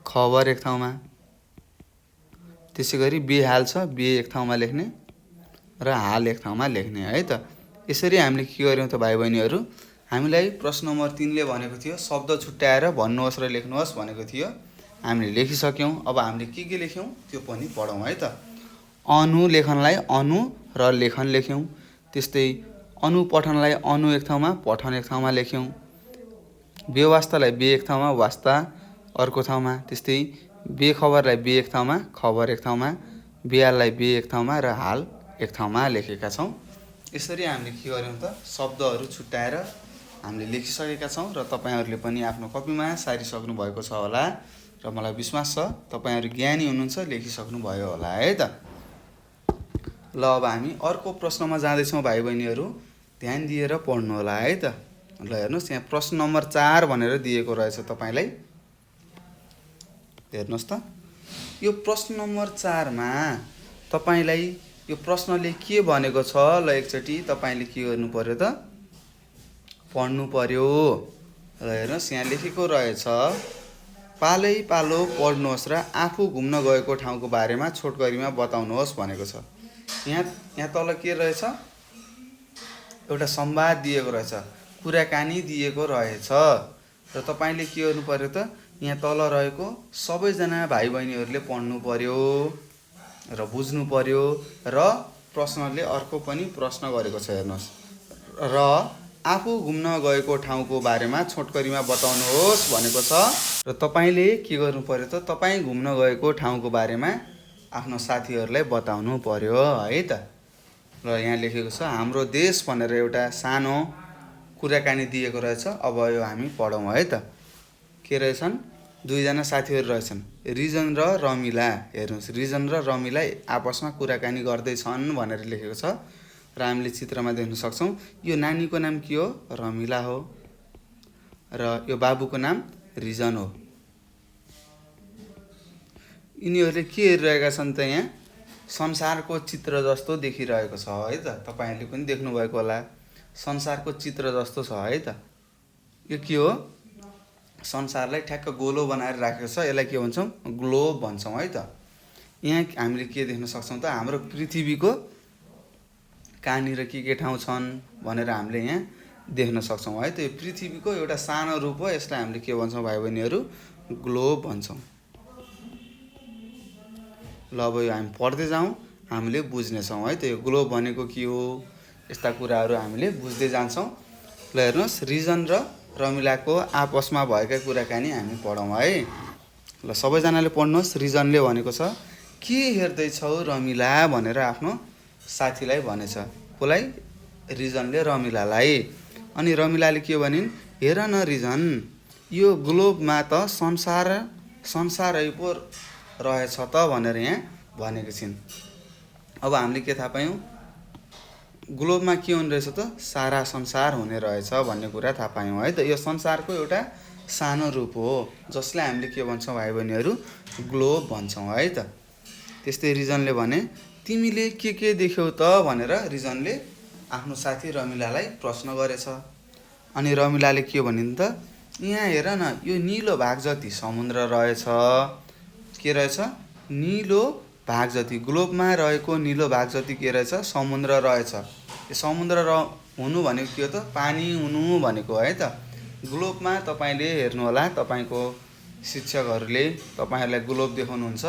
खबर एक ठाउँमा। त्यसै गरी बेहाल छ, बे एक ठाउँमा लेख्ने र हाल एक ठाउँमा लेख्ने है त। यसरी हामीले के गर्यौँ त भाइ बहिनीहरू, हामीलाई प्रश्न नम्बर 3 ले भनेको थियो शब्द छुट्याएर भन्नुहोस् र लेख्नुहोस् भनेको थियो। हामीले लेखिसक्यौँ। अब हामीले के लेख्यौँ त्यो पनि पढौँ है त। अनुलेखनलाई अनु र लेखन लेख्यौँ। त्यस्तै अनुपठनलाई अनु एक ठाउँमा पठन एक ठाउँमा लेख्यौँ। बेवास्तालाई बे एक ठाउँमा वास्ता अर्को ठाउँमा। त्यस्तै बेखबरलाई बे एक ठाउँमा खबर एक ठाउँमा। बेहाललाई बे एक ठाउँमा र हाल एक ठाउँमा लेखेका छौँ। यसरी हामीले के गर्यौँ त शब्दहरू छुट्याएर हामीले लेखिसकेका छौँ र तपाईँहरूले पनि आफ्नो कपीमा सारिसक्नु भएको छ होला र मलाई विश्वास छ तपाईँहरू ज्ञानी हुनुहुन्छ, लेखिसक्नु भयो होला है त। ल अब हामी अर्को प्रश्नमा जाँदैछौँ भाइ बहिनीहरू, ध्यान दिएर पढ्नु होला है त। ल हेर्नुहोस्, यहाँ प्रश्न नम्बर 4 भनेर दिएको रहेछ तपाईँलाई। हेर्नुहोस् त, यो प्रश्न नम्बर 4 मा तपाईँलाई यो प्रश्नले के भनेको छ ल एकचोटि तपाईँले के गर्नु पर्यो त पढ्नु पर्यो। र हेर्नुहोस्, यहाँ लेखेको रहेछ पालै पालो पढ्नुहोस् र आफू घुम्न गएको ठाउँको बारेमा छोटकरीमा बताउनुहोस् भनेको छ। यहाँ तल के रहेछ, एउटा संवाद दिएको रहेछ, कुराकानी दिएको रहेछ र तपाईँले के गर्नु पर्यो त यहाँ तल रहेको सबैजना भाइ बहिनीहरूले पढ्नु पर्यो र बुझ्नु पर्यो। र प्रश्नले अर्को पनि प्रश्न गरेको छ, हेर्नुहोस्, र आफू घुम्न गएको ठाउँको बारेमा छोटकरीमा बताउनुहोस् भनेको छ। र तपाईँले के गर्नु पर्यो त तपाईँ घुम्न गएको ठाउँको बारेमा आफ्नो साथीहरूलाई बताउनु पर्यो है त। र यहाँ लेखेको छ हाम्रो देश भनेर एउटा सानो कुराकानी दिएको रहेछ। अब यो हामी पढौँ है त। के रहेछन्, दुईजना साथीहरू रहेछन्, रिजन र रमिला। हेर्नुहोस्, रिजन र रमिला आपसमा कुराकानी गर्दैछन् भनेर लेखेको छ र हामीले चित्रमा देख्न सक्छौँ यो नानीको नाम के हो, रमिला हो, र यो बाबुको नाम रिजन हो। यिनीहरूले के हेरिरहेका छन् त यहाँ संसारको चित्र जस्तो देखिरहेको छ है त। तपाईँहरूले पनि देख्नुभएको होला, संसारको चित्र जस्तो छ है त। यो के हो, संसारलाई ठ्याक्क गोलो बनाएर राखेको छ, यसलाई के भन्छौँ, ग्लोब भन्छौँ है त। यहाँ हामीले के देख्न सक्छौँ त हाम्रो पृथ्वीको कहाँनिर के ठाउँ छन् भनेर हामीले यहाँ देख्न सक्छौँ है त। यो पृथ्वीको एउटा सानो रूप हो, यसलाई हामीले के भन्छौँ भाइ बहिनीहरू, ग्लोब भन्छौँ। ल अब यो हामी पढ्दै जाउँ, हामीले बुझ्नेछौँ है त। यो ग्लोब भनेको के हो, यस्ता कुराहरू हामीले बुझ्दै जान्छौँ। ल हेर्नुहोस्, रिजन र रमिलाको आपसमा भएका कुराकानी हामी पढौँ है। ल सबैजनाले पढ्नुहोस्। रिजनले भनेको छ के हेर्दैछौ रमिला भनेर आफ्नो साथीलाई भनेछ। कसलाई, रिजनले रमिलालाई। अनि रमिलाले के भनिन्, हेर न रिजन, यो ग्लोबमा त संसारै पो रहेछ त भनेर यहाँ भनेको छिन्। अब हामीले के थाहा पायौँ, ग्लोबमा के हुने रहेछ त सारा संसार हुने रहेछ भन्ने कुरा थाहा पायौँ है त। यो संसारको एउटा सानो रूप हो जसलाई हामीले के भन्छौँ भाइ बहिनीहरू, ग्लोब भन्छौँ है त। त्यस्तै रिजनले भने तिमीले के देख्यौ त भनेर रिजनले आफ्नो साथी रमिलालाई प्रश्न गरेछ। अनि रमिलाले के भनिन् त, यहाँ हेर न यो निलो भाग जति समुद्र रहेछ। के रहेछ, निलो भाग जति, ग्लोबमा रहेको निलो भाग जति के रहेछ, समुद्र रहेछ। यो समुद्र हुनु भनेको के हो त, पानी हुनु भनेको है त। ग्लोबमा तपाईँले हेर्नु होला, तपाईँको शिक्षकहरूले तपाईँहरूलाई ग्लोब देखाउनुहुन्छ,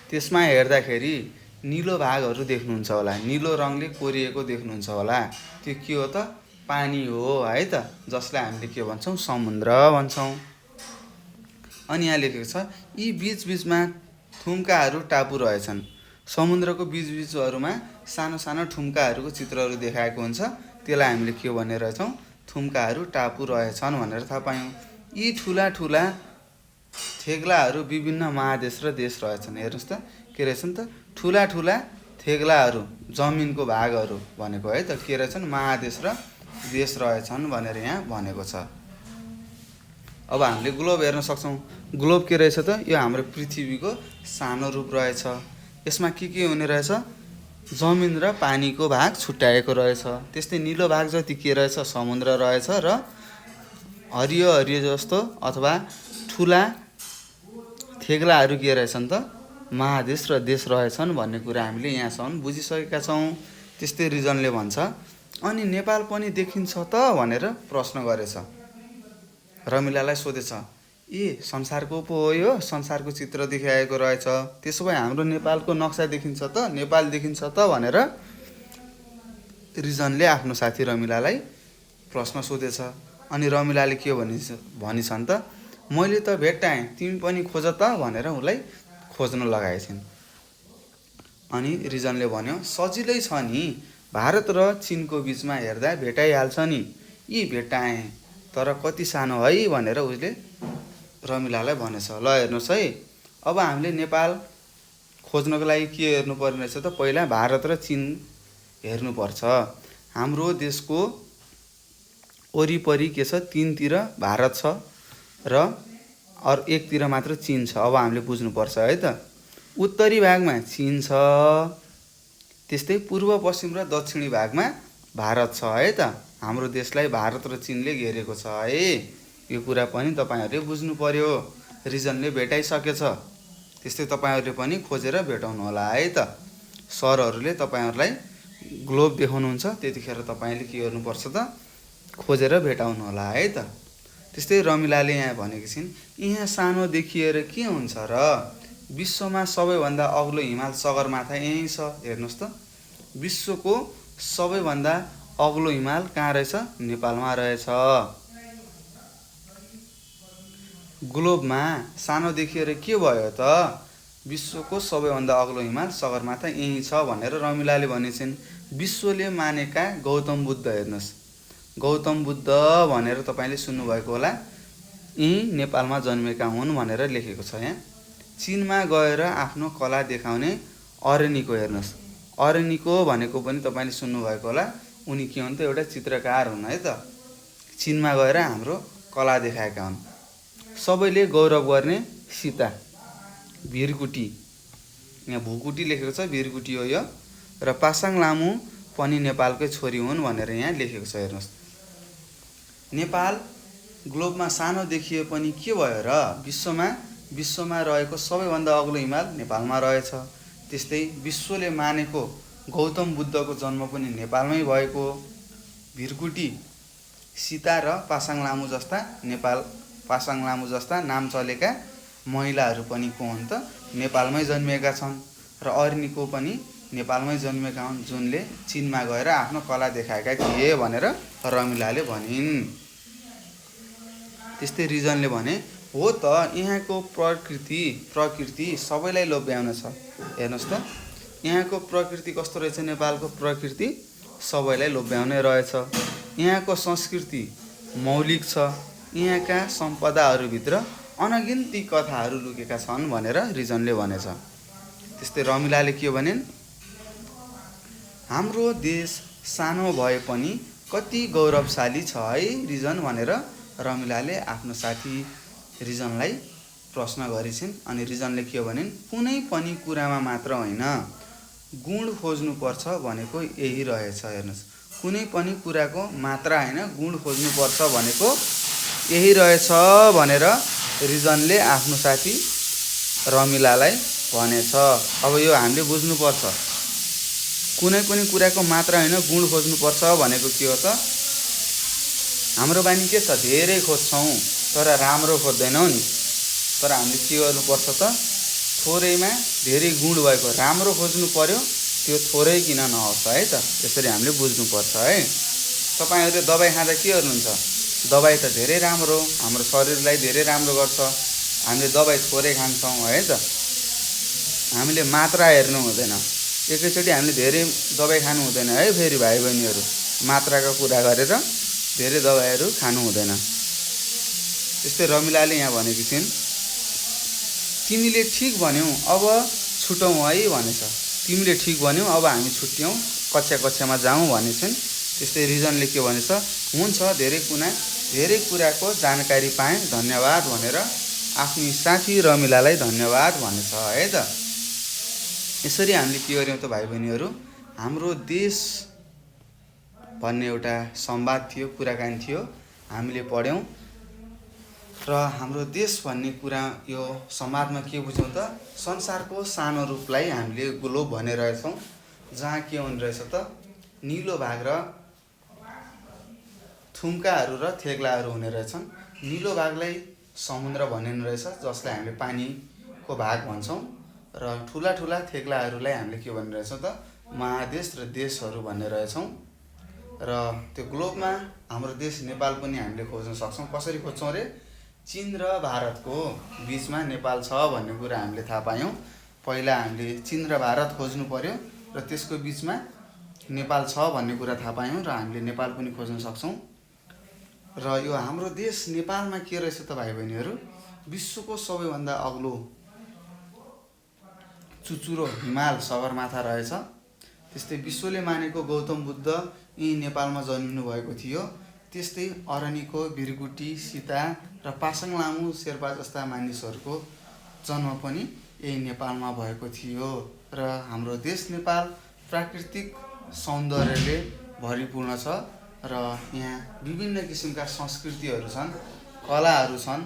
त्यसमा हेर्दाखेरि निलो भागहरू देख्नुहुन्छ होला, निलो रङले कोरिएको देख्नुहुन्छ होला। त्यो के हो त, पानी हो है त, जसलाई हामीले के भन्छौँ, समुद्र भन्छौँ। अनि यहाँ लेखेको छ यी बीचबीचमा ठुम्काहरू टापु रहेछन्। समुद्रको बीचबीचहरूमा सानो सानो ठुम्काहरूको चित्रहरू देखाएको हुन्छ, त्यसलाई हामीले के भन्ने रहेछौँ, ठुम्काहरू टापु रहेछन् भनेर थाहा पायौँ। यी ठुला ठुला थेग्लाहरू विभिन्न महादेश र देश रहेछन्। हेर्नुहोस् त के रहेछन् त, ठुला ठुला थेग्लाहरू, जमिनको भागहरू भनेको है त, के रहेछन्, महादेश र देश रहेछन् भनेर यहाँ भनेको छ। अब हामीले ग्लोब हेर्न सक्छौँ। ग्लोब के रहेछ त, यो हाम्रो पृथ्वीको सानो रूप रहेछ। यसमा के हुने रहेछ, जमिन र पानीको भाग छुट्याएको रहेछ। त्यस्तै निलो भाग जति के रहेछ, समुद्र रहेछ र हरियो हरियो जस्तो अथवा ठुला थेग्लाहरू के रहेछन् त, महादेश र देश रहेछन् भन्ने कुरा हामीले यहाँसम्म बुझिसकेका छौँ। त्यस्तै रिजनले भन्छ अनि नेपाल पनि देखिन्छ त भनेर प्रश्न गरेछ। रमिलालाई सोधेछ, ए संसारको पो हो यो, संसारको चित्र देखाएको रहेछ, त्यसो भए हाम्रो नेपालको नक्सा देखिन्छ त, नेपाल देखिन्छ त भनेर रिजनले आफ्नो साथी रमिलालाई प्रश्न सोधेछ। अनि रमिलाले के भनिछन् त, मैले त भेट्टाएँ, तिमी पनि खोज त भनेर उसलाई खोज्न लगाएछिन्। अनि रिजनले भन्यो, सजिलै छ नि, भारत र चिनको बिचमा हेर्दा भेटाइहाल्छ नि, यी भेट्टाएँ, तर कति सानो है भनेर उसले रमिलालाई भनेछ। ल हेर्नुहोस् है, अब हामीले नेपाल खोज्नको लागि के हेर्नुपर्ने रहेछ त, पहिला भारत र चिन हेर्नुपर्छ। हाम्रो देशको वरिपरि के छ, तीनतिर भारत छ र अरू एकतिर मात्र चिन छ। अब हामीले बुझ्नुपर्छ है त, उत्तरी भागमा चिन छ, त्यस्तै पूर्व पश्चिम र दक्षिणी भागमा भारत छ है त। हाम्रो देशलाई भारत र चिनले घेरेको छ है, यो कुरा पनि तपाईँहरूले बुझ्नु पर्यो। रिजनले भेटाइसकेछ, त्यस्तै तपाईँहरूले पनि खोजेर भेटाउनु होला है त। सरहरूले तपाईँहरूलाई ग्लोब देखाउनुहुन्छ, त्यतिखेर तपाईँले के गर्नुपर्छ त, खोजेर भेटाउनु होला है त। त्यस्तै रमिलाले यहाँ भनेकी छिन्, यहाँ सानो देखिएर के हुन्छ र, विश्वमा सबैभन्दा अग्लो हिमाल सगरमाथा यहीँ छ। हेर्नुहोस् त, विश्वको सबैभन्दा अग्लो हिमाल कहाँ रहेछ, नेपालमा रहेछ। ग्लोबमा सानो देखिएर के भयो त, विश्वको सबैभन्दा अग्लो हिमाल सगरमाथा यहीँ छ भनेर रमिलाले भनेछिन्। विश्वले मानेका गौतम बुद्ध, हेर्नुहोस्, गौतम बुद्ध भनेर तपाईँले सुन्नुभएको होला, यहीँ नेपालमा जन्मेका हुन् भनेर लेखेको छ यहाँ। चिनमा गएर आफ्नो कला देखाउने अरनिको, हेर्नुहोस्, अरनिको भनेको पनि तपाईँले सुन्नुभएको होला, उनी के हुन् त, एउटा चित्रकार हुन् है त। चिनमा गएर हाम्रो कला देखाएका हुन्। सबैले गौरव गर्ने सीता, भिरकुटी, यहाँ भुकुटी लेखेको छ, भिरकुटी हो यो। र पासाङ लामु पनि नेपालकै छोरी हुन् भनेर यहाँ लेखेको छ। हेर्नुहोस्, नेपाल ग्लोबमा सानो देखिए पनि के भयो र, विश्वमा रहेको सबैभन्दा अग्लो हिमाल नेपालमा रहेछ। त्यस्तै विश्वले मानेको गौतम बुद्धको जन्म पनि नेपालमै भएको। भिरकुटी, सीता र पासाङ लामु जस्ता नाम चलेका महिलाहरू पनि को हुन् त, नेपालमै जन्मिएका छन्। र अरनिको पनि नेपालमै जन्मेका हुन्, जुनले चिनमा गएर आफ्नो कला देखाएका थिए भनेर रमिलाले भनिन्। त्यस्तै रिजनले भने, हो त, यहाँको प्रकृति सबैलाई लोभ्याउने छ। हेर्नुहोस् त, यहाँको प्रकृति कस्तो रहेछ, नेपालको प्रकृति सबैलाई लोभ्याउने रहेछ। यहाँको संस्कृति मौलिक छ, यहाँका सम्पदाहरूभित्र अनगिन्ती कथाहरू लुकेका छन् भनेर रिजनले भनेछ। त्यस्तै रमिलाले के भनिन्, हाम्रो देश सानो भए पनि कति गौरवशाली छ है रिजन भनेर रमिलाले आफ्नो साथी रिजनलाई प्रश्न गरिछिन्। अनि रिजनले के भनिन्, कुनै पनि कुरामा मात्र होइन, गुण खोज्नुपर्छ भनेको यही रहेछ। हेर्नुहोस्, कुनै पनि कुराको मात्रा होइन, गुण खोज्नुपर्छ भनेको यही रहेछ भनेर रिजनले आफ्नो साथी रमिलालाई भनेछ। अब यो हामीले बुझ्नुपर्छ, कुनै पनि कुराको मात्रा होइन, गुण खोज्नुपर्छ भनेको के हो त, हाम्रो बानी के छ, धेरै खोज्छौँ तर राम्रो खोज्दैनौँ नि। तर हामीले के गर्नुपर्छ त, थोरैमा धेरै गुण भएको राम्रो खोज्नु पर्यो, त्यो थोरै किन नहोस् है त। यसरी हामीले बुझ्नुपर्छ है। तपाईँहरूले दबाई खाँदा के गर्नुहुन्छ, दबाई त धेरै राम्रो, हाम्रो शरीरलाई धेरै राम्रो गर्छ, हामीले दबाई थोरै खान्छौँ है त। हामीले मात्रा हेर्नु हुँदैन, एकैचोटि हामीले धेरै दबाई खानु हुँदैन है। फेरि भाइ बहिनीहरू, मात्राको कुरा गरेर धेरै दबाईहरू खानु हुँदैन। त्यस्तै रमिलाले यहाँ भनेकी छिन्, तिमीले ठिक भन्यौ, अब छुटौँ है भनेछ। तिमीले ठिक भन्यौ, अब हामी छुट्यौँ, कक्षामा जाउँ भनेछन्। त्यस्तै रिजनले के भनेछ, हुन्छ, धेरै कुराको जानकारी पाएँ, धन्यवाद भनेर आफ्नी साथी रमिलालाई धन्यवाद भनेछ है त। यसरी हामीले के गर्यौँ त भाइ बहिनीहरू, हाम्रो देश भन्ने एउटा संवाद थियो, कुराकानी थियो, हामीले पढ्यौँ। र हाम्रो देश भन्ने कुरा, यो संवादमा के बुझ्यौँ त, संसारको सानो रूपलाई हामीले ग्लोब भनेर रहेछौँ, जहाँ के हुने रहेछ त, निलो भाग र थुम्काहरू र थेग्लाहरू हुने रहेछन्। निलो भागलाई समुद्र भनिने रहेछ, जसलाई हामीले पानीको भाग भन्छौँ। र ठुला ठुला थेग्लाहरूलाई हामीले के भन्ने रहेछौँ त, महादेश र देशहरू भन्ने रहेछौँ। र त्यो ग्लोबमा हाम्रो देश नेपाल पनि हामीले खोज्न सक्छौँ। कसरी खोज्छौँ रे? चीन र भारतको बिचमा नेपाल छ भन्ने कुरा हामीले थाहा पायौँ। पहिला हामीले चीन र भारत खोज्नु पर्यो र त्यसको बिचमा नेपाल छ भन्ने कुरा थाहा पायौँ र हामीले नेपाल पनि खोज्न सक्छौँ। र यो हाम्रो देश नेपालमा के रहेछ त भाइ बहिनीहरू? विश्वको सबैभन्दा अग्लो चुचुरो हिमाल सगरमाथा रहेछ। त्यस्तै विश्वले मानेको गौतम बुद्ध यही नेपालमा जन्मिनु भएको थियो। त्यस्तै अरनिको, भिरगुटी, सीता र पासाङ लामु शेर्पा जस्ता मानिसहरूको जन्म पनि यही नेपालमा भएको थियो। र हाम्रो देश नेपाल प्राकृतिक सौन्दर्यले भरिपूर्ण छ र यहाँ विभिन्न किसिमका संस्कृतिहरू छन्, कलाहरू छन्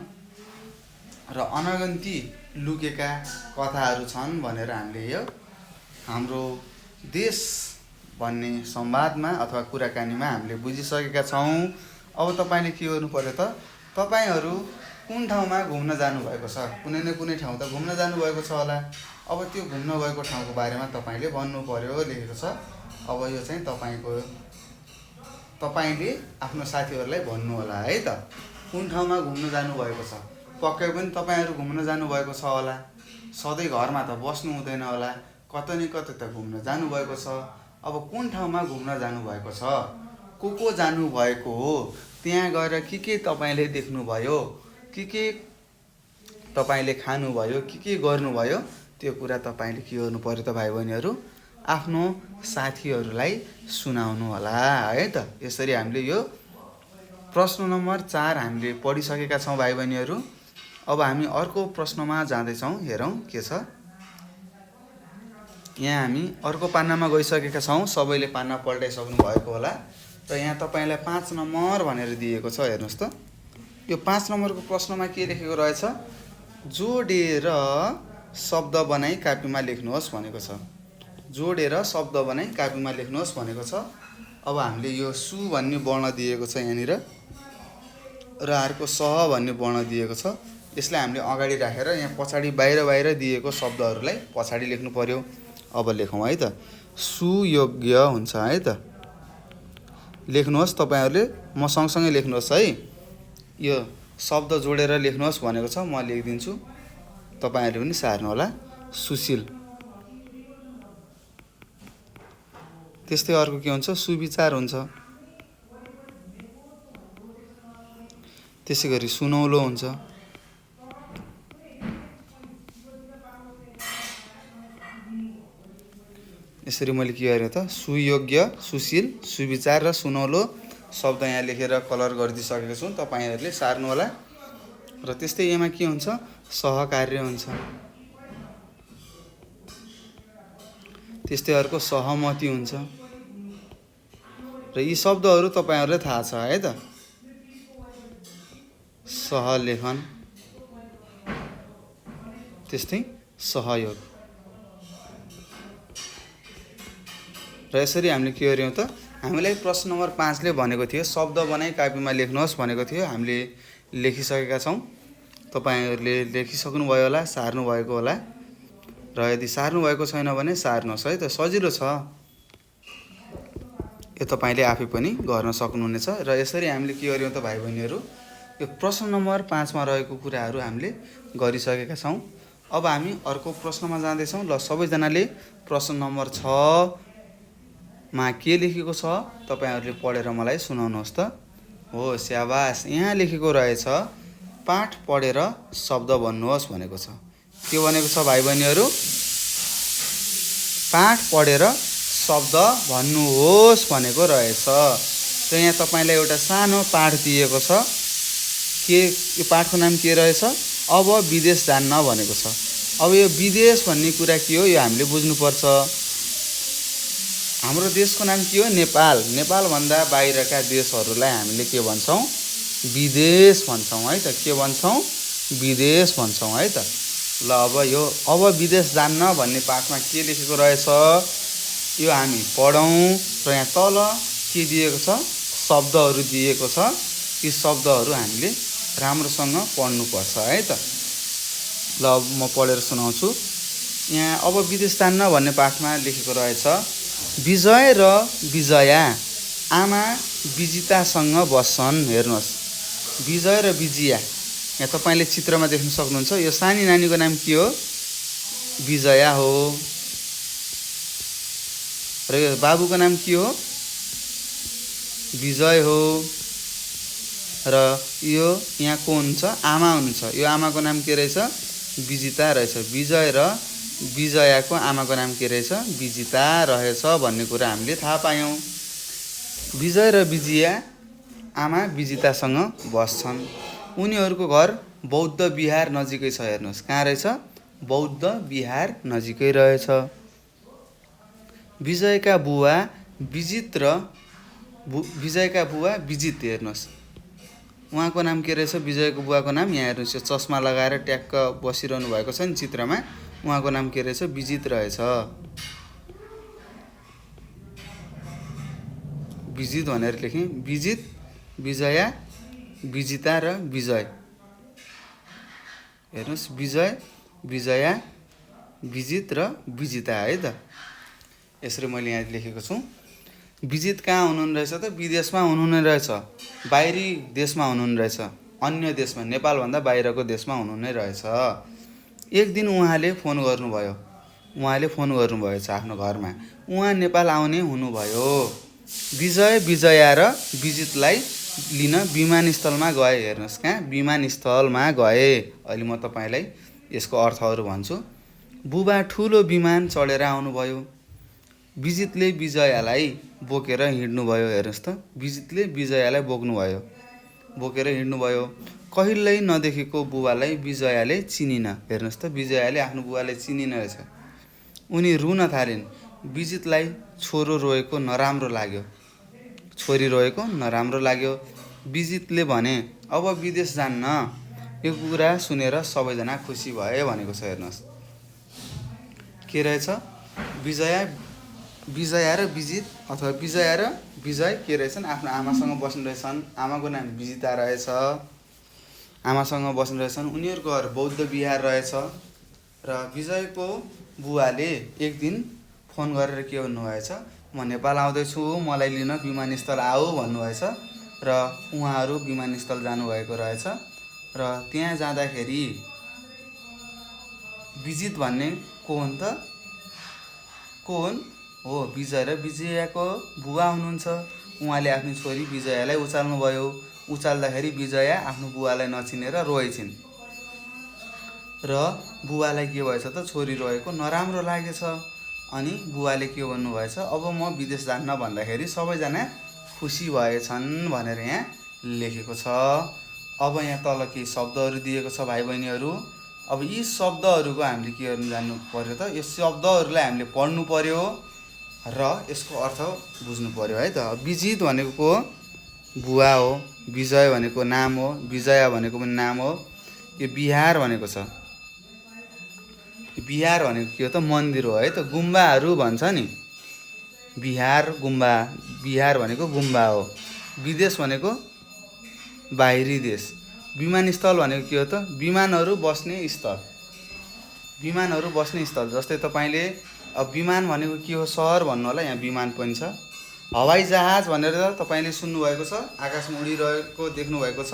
र अनगन्ती लुकेका कथाहरू छन् भनेर हामीले यो हाम्रो देश भन्ने संवादमा अथवा कुराकानीमा हामीले बुझिसकेका छौँ। अब तपाईँले के गर्नु पर्यो त? तपाईँहरू कुन ठाउँमा घुम्न जानुभएको छ? कुनै न कुनै ठाउँ त घुम्न जानुभएको छ होला। अब त्यो घुम्न गएको ठाउँको बारेमा तपाईँले भन्नु पर्यो लेखेको छ। अब यो चाहिँ तपाईँले आफ्नो साथीहरूलाई भन्नु होला है त। कुन ठाउँमा घुम्न जानुभएको छ? पक्कै पनि तपाईँहरू घुम्न जानुभएको छ होला। सधैँ घरमा त बस्नु हुँदैन होला, कतै न कतै त घुम्न जानुभएको छ। अब कुन ठाउँमा घुम्न जानुभएको छ? को जानुभएको हो? त्यहाँ गएर के तपाईँले देख्नुभयो? के तपाईँले खानुभयो? के गर्नुभयो? त्यो कुरा तपाईँले के गर्नु पर्यो त भाइ बहिनीहरू? आफ्नो साथीहरूलाई सुनाउनु होला है त। यसरी हामीले यो प्रश्न नम्बर 4 हामीले पढिसकेका छौँ भाइ बहिनीहरू। अब हामी अर्को प्रश्नमा जाँदैछौँ। हेरौँ के छ। यहाँ हामी अर्को पानामा गइसकेका छौँ। सबैले पाना पल्टाइसक्नु भएको होला र यहाँ तपाईँलाई 5 नम्बर भनेर दिएको छ। हेर्नुहोस् त, यो 5 नम्बरको प्रश्नमा के लेखेको रहेछ? जोडेर शब्द बनाई कापीमा लेख्नुहोस् भनेको छ। जोडेर शब्द बनाई कापीमा लेख्नुहोस् भनेको छ। अब हामीले यो सु भन्ने वर्ण दिएको छ यहाँनिर र अर्को सह भन्ने वर्ण दिएको छ। यसलाई हामीले अगाडि राखेर यहाँ पछाडि बाहिर दिएको शब्दहरूलाई पछाडि लेख्नु पर्यो। अब लेखौँ है त। सुयोग्य हुन्छ है त। लेख्नुहोस् तपाईँहरूले, म सँगसँगै लेख्नुहोस् है। यो शब्द जोडेर लेख्नुहोस् भनेको छ, म लेखिदिन्छु, तपाईँहरूले पनि सार्नु होला। सुशील। त्यस्तै अर्को के हुन्छ? सुविचार हुन्छ। त्यसै गरी सुनौलो हुन्छ। यसरी मैले के गरेँ त? सुयोग्य, सुशील, सुविचार र सुनौलो शब्द यहाँ लेखेर कलर गरिदिइसकेको छु। तपाईँहरूले सार्नु होला। र त्यस्तै यसमा के हुन्छ? सहकार्य हुन्छ। त्यस्तै अर्को सहमति हुन्छ। र यी शब्दहरू तपाईँहरूलाई थाहा छ है त। सहलेखन, त्यस्तै सहयोग। र यसरी हामीले के गर्यौँ त? हामीलाई प्रश्न नम्बर 5 ले भनेको थियो शब्द बनाई कापीमा लेख्नुहोस् भनेको थियो। हामीले लेखिसकेका छौँ। तपाईँहरूले लेखिसक्नुभयो होला, सार्नुभएको होला। र यदि सार्नुभएको छैन भने सार्नुहोस् है त, सजिलो छ। यो तपाईँले आफै पनि गर्न सक्नुहुनेछ। र यसरी हामीले के गर्यौँ त भाइ बहिनीहरू? यो प्रश्न नम्बर 5 मा रहेको कुराहरू हामीले गरिसकेका छौँ। अब हामी अर्को प्रश्नमा जाँदैछौँ। ल सबैजनाले प्रश्न नम्बर 6 मा के लेखेको छ तपाईँहरूले पढेर मलाई सुनाउनुहोस् त। हो स्याबास, यहाँ लेखेको रहेछ पाठ पढेर शब्द भन्नुहोस् भनेको छ। के भनेको छ भाइ बहिनीहरू? पाठ पढेर शब्द भन्नुहोस् भनेको रहेछ। र यहाँ तपाईँलाई एउटा सानो पाठ दिएको छ। यो पाठको नाम के रहेछ? अब विदेश जान्न भनेको छ। अब यो विदेश भन्ने कुरा के हो यो हामीले बुझ्नुपर्छ। हाम्रो देशको नाम के हो? नेपाल। नेपालभन्दा बाहिरका देशहरूलाई हामीले के भन्छौँ? विदेश भन्छौँ है त। के भन्छौँ? विदेश भन्छौँ है त। ल अब विदेश जान्न भन्ने पाठमा के लेखेको रहेछ यो हामी पढौँ। र यहाँ तल के दिएको छ? शब्दहरू दिएको छ। यी शब्दहरू हामीले राम्रोसँग पढ्नुपर्छ है त। ल अब म पढेर सुनाउँछु। यहाँ अब विदेश जान्न भन्ने पाठमा लेखेको रहेछ, विजय र विजया आमा विजितासँग बस्छन्। हेर्नुहोस्, विजय र विजया, यहाँ तपाईँले चित्रमा देख्न सक्नुहुन्छ। यो सानी नानीको नाम के हो? विजया हो। र यो बाबुको नाम के हो? विजय हो। र यो यहाँ को हुनुहुन्छ? आमा हुनुहुन्छ। यो आमाको नाम के रहेछ? विजिता रहेछ। विजय र विजयाको आमाको नाम के रहेछ? विजिता रहेछ भन्ने कुरा हामीले थाहा पायौँ। विजय र विजया आमा विजितासँग बस्छन्। उनीहरूको घर बौद्ध विहार नजिकै छ। हेर्नुहोस्, कहाँ रहेछ? बौद्ध विहार नजिकै रहेछ। विजयका बुवा विजित र विजयका बुवा विजित, हेर्नुहोस् उहाँको नाम के रहेछ? विजयको बुवाको नाम, यहाँ हेर्नुहोस्, यो चस्मा लगाएर ट्याक्क बसिरहनु भएको छ नि चित्रमा, उहाँको नाम के रहेछ? विजित रहेछ। विजित भनेर लेखेँ। विजित, विजया, विजिता र विजय। हेर्नुहोस्, विजय, विजया, विजित र विजिता है त। यसरी मैले यहाँ लेखेको छु। विजित कहाँ हुनुहुने रहेछ त? विदेशमा हुनुहुने रहेछ, बाहिरी देशमा हुनुहुने रहेछ, अन्य देशमा, नेपालभन्दा बाहिरको देशमा हुनुहुने रहेछ। एक दिन उहाँले फोन गर्नुभएछ आफ्नो घरमा। उहाँ नेपाल आउने हुनुभयो। विजय, विजया र विजितलाई लिन विमानस्थलमा गए। हेर्नुहोस्, कहाँ? विमानस्थलमा गए। अहिले म तपाईँलाई यसको अर्थहरू भन्छु। बुबा ठुलो विमान चढेर आउनुभयो। विजितले विजयालाई बोकेर हिँड्नुभयो। हेर्नुहोस् त, विजितले विजयालाई बोकेर हिँड्नुभयो। कहिल्यै नदेखेको बुबालाई विजयाले चिनिन। हेर्नुहोस् त, विजयाले आफ्नो बुबालाई चिनिन रहेछ। उनी रुन थालिन्। विजितलाई छोरी रोएको नराम्रो लाग्यो। विजितले भने, अब विदेश जान्न। यो कुरा सुनेर सबैजना खुसी भए भनेको छ। हेर्नुहोस् के रहेछ? विजया र विजित अथवा विजया र विजय के रहेछन्? आफ्नो आमासँग बस्नु रहेछन्। आमाको नाम विजिता रहेछ। आमासँग बस्नु रहेछन्। उनीहरूको घर बौद्ध विहार रहेछ। र विजयको बुवाले एक दिन फोन गरेर के भन्नुभएछ? म नेपाल आउँदैछु, मलाई लिन विमानस्थल आऊ भन्नुभएछ। र उहाँहरू विमानस्थल जानुभएको रहेछ। र त्यहाँ जाँदाखेरि विजित भन्ने को हुन् त? को हुन्? हो, विजय र विजयाको बुवा हुनुहुन्छ। उहाँले आफ्नो छोरी विजयालाई उचाल्नुभयो। उचाल्दाखेरि विजया आफ्नो बुवालाई नचिनेर रोएछिन्। र बुवालाई के भएछ त? छोरी रोएको नराम्रो लागेछ। अनि बुवाले के भन्नुभएछ? अब म विदेश जान्न भन्दाखेरि सबैजना खुसी भएछन् भनेर यहाँ लेखेको छ। अब यहाँ तल केही शब्दहरू दिएको छ भाइ बहिनीहरू। अब यी शब्दहरूको हामीले के गर्नु जान्नु पर्यो त? यो शब्दहरूलाई हामीले पढ्नु पर्यो र यसको अर्थ बुझ्नु पर्यो है त। विजित भनेको बुवा हो, विजय भनेको नाम हो, विजया भनेको पनि नाम हो। यो विहार भनेको छ, विहार भनेको के हो त? मन्दिर हो है त। गुम्बाहरू भन्छ नि, विहार, गुम्बा। विहार भनेको गुम्बा हो। विदेश भनेको बाहिरी देश। विमानस्थल भनेको के हो त? विमानहरू बस्ने स्थल। जस्तै तपाईँले अब विमान भनेको के हो? सहर भन्नु होला, यहाँ विमान पनि छ। हवाई जहाज भनेर तपाईँले सुन्नुभएको छ, आकाशमा उडिरहेको देख्नुभएको छ,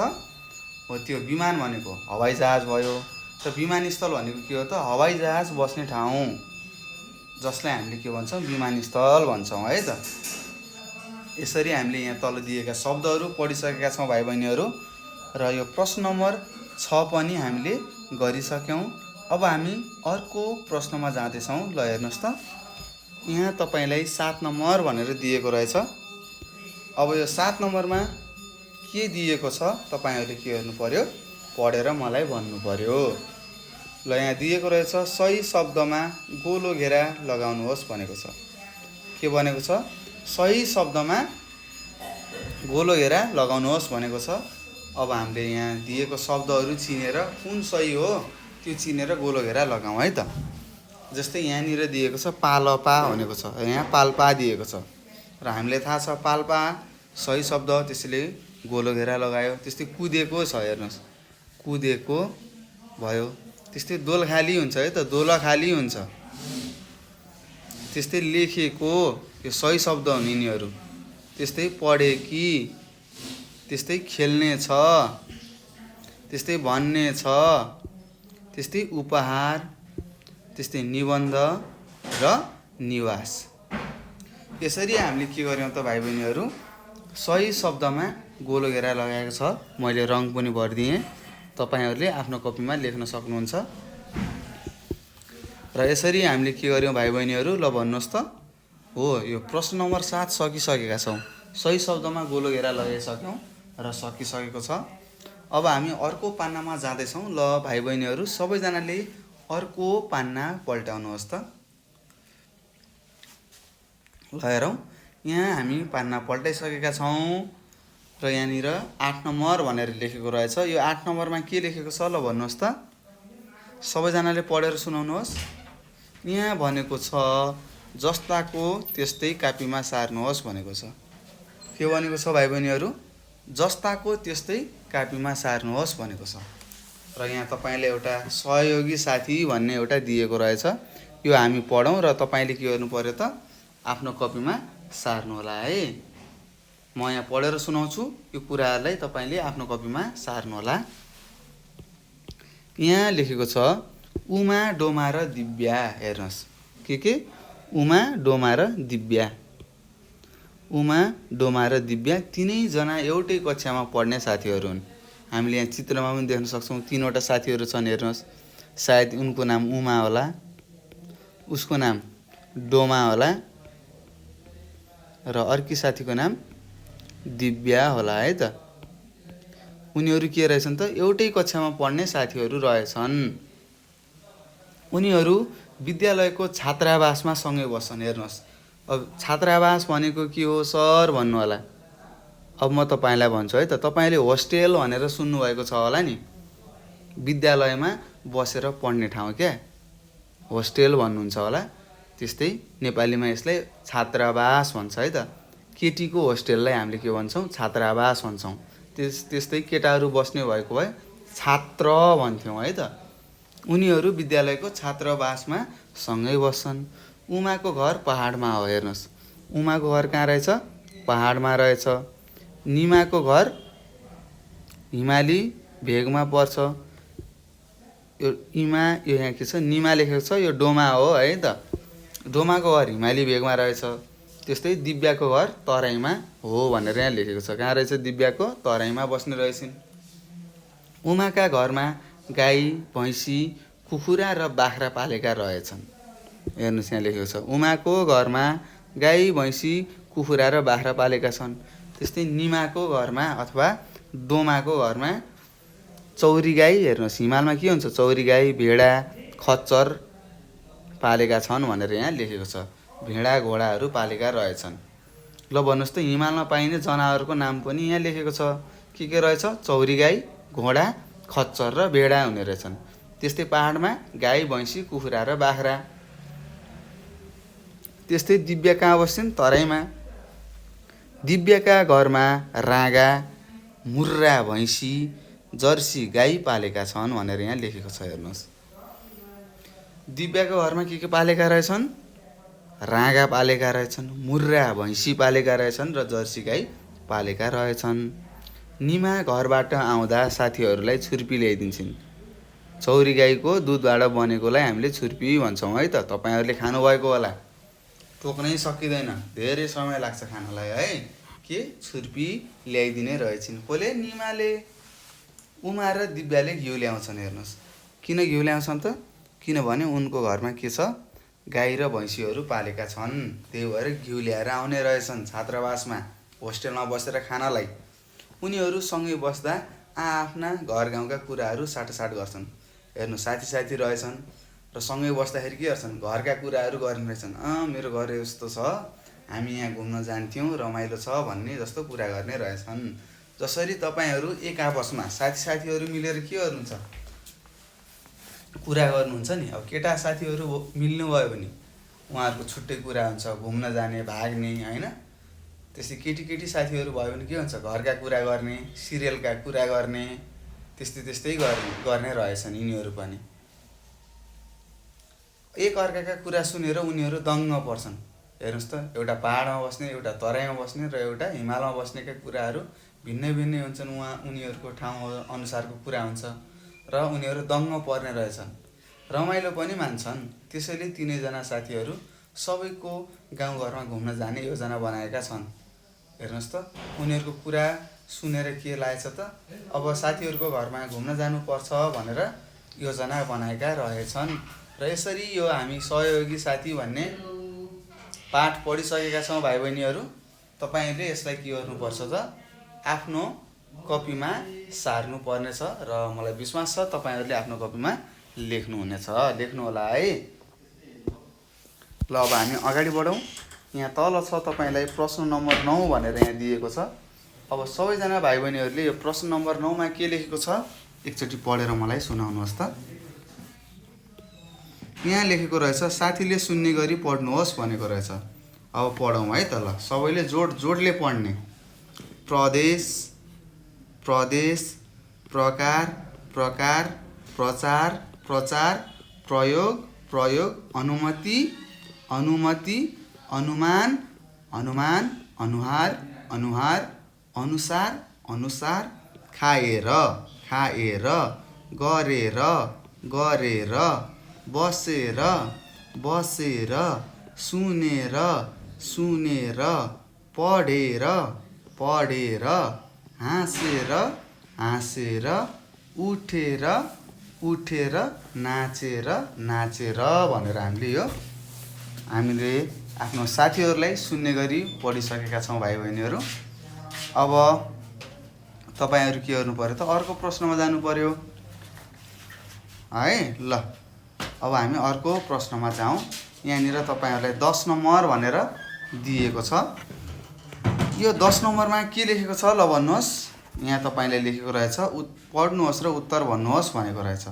हो त्यो विमान भनेको हवाई जहाज भयो। र विमानस्थल भनेको के हो त? हवाई जहाज बस्ने ठाउँ, जसलाई हामीले के भन्छौँ? विमानस्थल भन्छौँ है त। यसरी हामीले यहाँ तल दिएका शब्दहरू पढिसकेका छौँ भाइ बहिनीहरू। र यो प्रश्न नम्बर 6 पनि हामीले गरिसक्यौँ। अब हामी अर्को प्रश्नमा जाँदैछौँ। ल हेर्नुहोस् त, यहाँ तपाईँलाई 7 नम्बर भनेर दिएको रहेछ। अब यो 7 नम्बरमा के दिएको छ तपाईँहरूले के गर्नु पर्यो? पढेर मलाई भन्नु पर्यो। ल यहाँ दिएको रहेछ, सही शब्दमा गोलो घेरा लगाउनुहोस् भनेको छ। के भनेको छ? सही शब्दमा गोलो घेरा लगाउनुहोस् भनेको छ। अब हामीले यहाँ दिएको शब्दहरू चिनेर कुन सही हो त्यो चिनेर गोलो घेरा लगाउँ है त। जस्तै यहाँनिर दिएको छ पालपा भनेको छ, यहाँ पाल्पा दिएको छ। र हामीलाई थाहा छ पाल्पा सही शब्द त्यसैले गोलो घेरा लगायो। त्यस्तै कुदेको छ हेर्नुहोस्, कुदेको भयो। त्यस्तै दोल खाली हुन्छ है त, दोला खाली हुन्छ। त्यस्तै लेखेको, यो सही शब्द हुन् यिनीहरू। त्यस्तै पढेकी, त्यस्तै खेल्ने छ, त्यस्तै भन्ने छ, त्यस्तै उपहार, त्यस्तै निबन्ध र निवास। यसरी हामीले के गर्यौँ त भाइ बहिनीहरू, सही शब्दमा गोलो घेरा लगाएको छ। मैले रङ पनि भरिदिएँ, तपाईँहरूले आफ्नो कपीमा लेख्न सक्नुहुन्छ। र यसरी हामीले के गर्यौँ भाइ बहिनीहरू, ल भन्नुहोस् त। हो, यो प्रश्न नम्बर 7 सकिसकेका छौँ। सही शब्दमा गोलो घेरा लगाइसक्यौँ र सकिसकेको छ। अब हामी अर्को पान्नामा जाँदैछौँ। ल भाइ बहिनीहरू, सबैजनाले अर्को पान्ना पल्टाउनुहोस् त। ल हेरौँ, यहाँ हामी पान्ना पल्टाइसकेका छौँ र यहाँनिर 8 नम्बर भनेर लेखेको रहेछ। यो 8 नम्बरमा के लेखेको छ ल भन्नुहोस् त। सबैजनाले पढेर सुनाउनुहोस्। यहाँ भनेको छ जस्ताको त्यस्तै कापीमा सार्नुहोस् भनेको छ। के भनेको छ भाइ बहिनीहरू, जस्ताको त्यस्तै कापीमा सार्नुहोस् भनेको छ। र यहाँ तपाईँले एउटा सहयोगी साथी भन्ने एउटा दिएको रहेछ। यो हामी पढौँ र तपाईँले के गर्नु पर्यो त, आफ्नो कपीमा सार्नु होला है। म यहाँ पढेर सुनाउँछु, यो कुराहरूलाई तपाईँले आफ्नो कपीमा सार्नु होला। यहाँ लेखेको छ उमा, डोमा र दिव्या। हेर्नुहोस्, के उमा, डोमा र दिव्या। उमा, डोमा र दिव्या तिनैजना एउटै कक्षामा पढ्ने साथीहरू हुन्। हामीले यहाँ चित्रमा पनि देख्न सक्छौँ, 3वटा साथीहरू छन्। हेर्नुहोस्, सायद उनको नाम उमा होला, उसको नाम डोमा होला र अर्की साथीको नाम दिव्या होला है त। उनीहरू के रहेछन् त, एउटै कक्षामा पढ्ने साथीहरू रहेछन्। उनीहरू विद्यालयको छात्रावासमा सँगै बस्छन्। हेर्नुहोस्, अब छात्रावास भनेको के हो सर भन्नु होला। अब म तपाईँलाई भन्छु है त, तपाईँले होस्टेल भनेर सुन्नुभएको छ होला नि, विद्यालयमा बसेर पढ्ने ठाउँ क्या, होस्टेल भन्नुहुन्छ होला। त्यस्तै नेपालीमा यसलाई छात्रावास भन्छ है त। केटीको होस्टेललाई हामीले के भन्छौँ, छात्रावास भन्छौँ। त्यस्तै केटाहरू बस्ने भएको भए छात्र भन्थ्यौँ है त। उनीहरू विद्यालयको छात्रावासमा सँगै बस्छन्। उमाको घर पहाडमा हो। हेर्नुहोस्, उमाको घर कहाँ रहेछ, पहाडमा रहेछ। निमाको घर हिमाली भेगमा पर्छ। यो इमा, यो यहाँ के छ, निमा लेखेको छ, यो डोमा हो है त। डोमाको घर हिमाली भेगमा रहेछ। त्यस्तै दिव्याको घर तराईमा हो भनेर यहाँ लेखेको छ। कहाँ रहेछ, दिव्याको तराईमा बस्ने रहेछन्। उमाका घरमा गाई, भैँसी, कुखुरा र बाख्रा पालेका रहेछन्। हेर्नुहोस्, यहाँ लेखेको छ उमाको घरमा गाई, भैँसी, कुखुरा र बाख्रा पालेका छन्। त्यस्तै निमाको घरमा अथवा डोमाको घरमा चौरी गाई, हेर्नुहोस् हिमालमा के हुन्छ, चौरी गाई, भेडा, खच्चर पालेका छन् भनेर यहाँ लेखेको छ। भेडा, घोडाहरू पालेका रहेछन्। ल भन्नुहोस् त, हिमालमा पाइने जनावरको नाम पनि यहाँ लेखेको छ। के रहेछ, चौरी गाई, घोडा, खच्चर र भेडा हुने रहेछन्। त्यस्तै पहाडमा गाई, भैँसी, कुखुरा र बाख्रा। त्यस्तै दिव्या कहाँ बस्छन्, तराईमा। दिव्याका घरमा राँगा, मुर्रा भैँसी, जर्सी गाई पालेका छन् भनेर यहाँ लेखेको छ। हेर्नुहोस्, दिव्याको घरमा के पालेका रहेछन्, राँगा पालेका रहेछन्, मुर्रा भैँसी पालेका रहेछन् र जर्सी गाई पालेका रहेछन्। निमा घरबाट आउँदा साथीहरूलाई छुर्पी ल्याइदिन्छन्। चौरी गाईको दुधबाट बनेकोलाई हामीले छुर्पी भन्छौँ है त। तपाईँहरूले खानुभएको होला, टोक्नै सकिँदैन, धेरै समय लाग्छ खानलाई है। के छुर्पी ल्याइदिने रहेछन्। कसले, निमाले। उमा र दिव्याले घिउ ल्याउँछन्। हेर्नुहोस्, किन घिउ ल्याउँछन् त, किनभने उनको घरमा के छ, गाई र भैँसीहरू पालेका छन्। त्यही भएर घिउ ल्याएर आउने रहेछन् छात्रावासमा, होस्टेलमा बसेर खानलाई। उनीहरू सँगै बस्दा आफ्ना घर गाउँका कुराहरू साटासाट गर्छन्। हेर्नु, साथी रहेछन् र सँगै बस्दाखेरि के गर्छन्, घरका कुराहरू गर्ने रहेछन्। मेरो घर यस्तो छ, हामी यहाँ घुम्न जान्थ्यौँ, रमाइलो छ भन्ने जस्तो कुरा गर्ने रहेछन्। जसरी तपाईँहरू एक आपसमा साथीहरू मिलेर के गर्नुहुन्छ, कुरा गर्नुहुन्छ नि। अब केटा साथीहरू मिल्नुभयो भने उहाँहरूको छुट्टै कुरा हुन्छ, घुम्न जाने, भाग्ने होइन। त्यस्तै केटी साथीहरू भयो भने के हुन्छ, घरका कुरा गर्ने, सिरियलका कुरा गर्ने, त्यस्तै गर्ने रहेछन् यिनीहरू पनि। एक अर्काका कुरा सुनेर उनीहरू दङ्ग पर्छन्। हेर्नुहोस् त, एउटा पहाडमा बस्ने, एउटा तराईमा बस्ने र एउटा हिमालमा बस्नेका कुराहरू भिन्नै हुन्छन्। उनीहरूको ठाउँ अनुसारको कुरा हुन्छ र उनीहरू दङ्ग पर्ने रहेछन्, रमाइलो पनि मान्छन्। त्यसैले तिनैजना साथीहरू सबैको गाउँघरमा घुम्न जाने योजना बनाएका छन्। हेर्नुहोस् त, उनीहरूको कुरा सुनेर के लागेछ त, अब साथीहरूको घरमा घुम्न जानुपर्छ भनेर योजना बनाएका रहेछन्। र यसरी यो हामी सहयोगी साथी भन्ने पाठ पढिसकेका छौँ भाइ बहिनीहरू। तपाईँहरूले यसलाई के गर्नुपर्छ त, आफ्नो कपीमा सार्नु पर्नेछ र मलाई विश्वास छ तपाईँहरूले आफ्नो कपीमा लेख्नुहुनेछ। लेख्नु होला है। ल अब हामी अगाडि बढौँ। यहाँ तल छ तपाईँलाई प्रश्न नम्बर 9 भनेर यहाँ दिएको छ। अब सबैजना भाइ बहिनीहरूले यो प्रश्न नम्बर 9 मा के लेखेको छ एकचोटि पढेर मलाई सुनाउनुहोस् त। यहाँ लेखेको रहेछ, साथीले सुन्ने गरी पढ्नुहोस् भनेको रहेछ। अब पढौँ है त। ल सबैले जोडले पढ्ने। प्रदेश, प्रदेश, प्रकार, प्रकार, प्रचार, प्रचार, प्रयोग, प्रयोग, अनुमति, अनुमति, अनुमान, अनुमान, अनुहार, अनुहार, अनुसार, अनुसार, खाएर, खाएर, गरेर, गरेर, बसेर, बसेर, सुनेर, सुनेर, पढेर, पढेर, हाँसेर, हाँसेर, उठेर, उठेर, नाचेर, नाचेर भनेर हामीले आफ्नो साथीहरूलाई सुन्ने गरी पढिसकेका छौँ भाइ बहिनीहरू। अब तपाईँहरू के गर्नु पर्यो त, अर्को प्रश्नमा जानु पर्यो है। ल अब हामी अर्को प्रश्नमा जाउँ। यहाँनिर तपाईँहरूलाई 10 नम्बर भनेर दिएको छ। यो 10 नम्बरमा के लेखेको छ ल भन्नुहोस्। यहाँ तपाईँले लेखेको रहेछ, पढ्नुहोस् र उत्तर भन्नुहोस् भनेको रहेछ।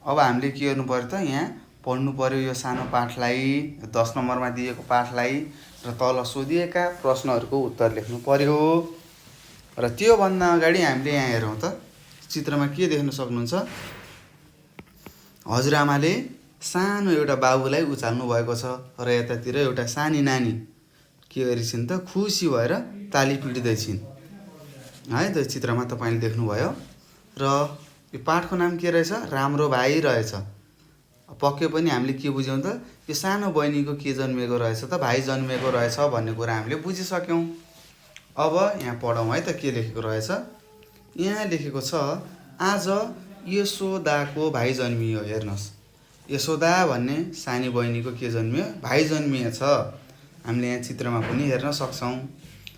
अब हामीले के गर्नु पर्यो त, यहाँ पढ्नु पर्यो यो सानो पाठलाई, 10 नम्बरमा दिएको पाठलाई, र तल सोधिएका प्रश्नहरूको उत्तर लेख्नु पर्यो। र त्योभन्दा अगाडि हामीले यहाँ हेरौँ त, चित्रमा के देख्न सक्नुहुन्छ। हजुरआमाले सानो एउटा बाबुलाई उचाल्नु भएको छ र यतातिर एउटा सानी नानी के गरिन्छन् त, खुसी भएर ताली पिट्दैछिन् है त। चित्रमा तपाईँले देख्नुभयो। र यो पाठको नाम के रहेछ, राम्रो भाइ रहेछ। पक्कै पनि हामीले के बुझ्यौँ त, यो सानो बहिनीको के जन्मिएको रहेछ त, भाइ जन्मिएको रहेछ भन्ने कुरा हामीले बुझिसक्यौँ। अब यहाँ पढौँ है त के लेखेको रहेछ। यहाँ लेखेको छ, आज यशोदाको भाइ जन्मियो। हेर्नुहोस्, यशोदा भन्ने सानी बहिनीको के जन्मियो, भाइ जन्मिएछ। हामीले यहाँ चित्रमा पनि हेर्न सक्छौँ।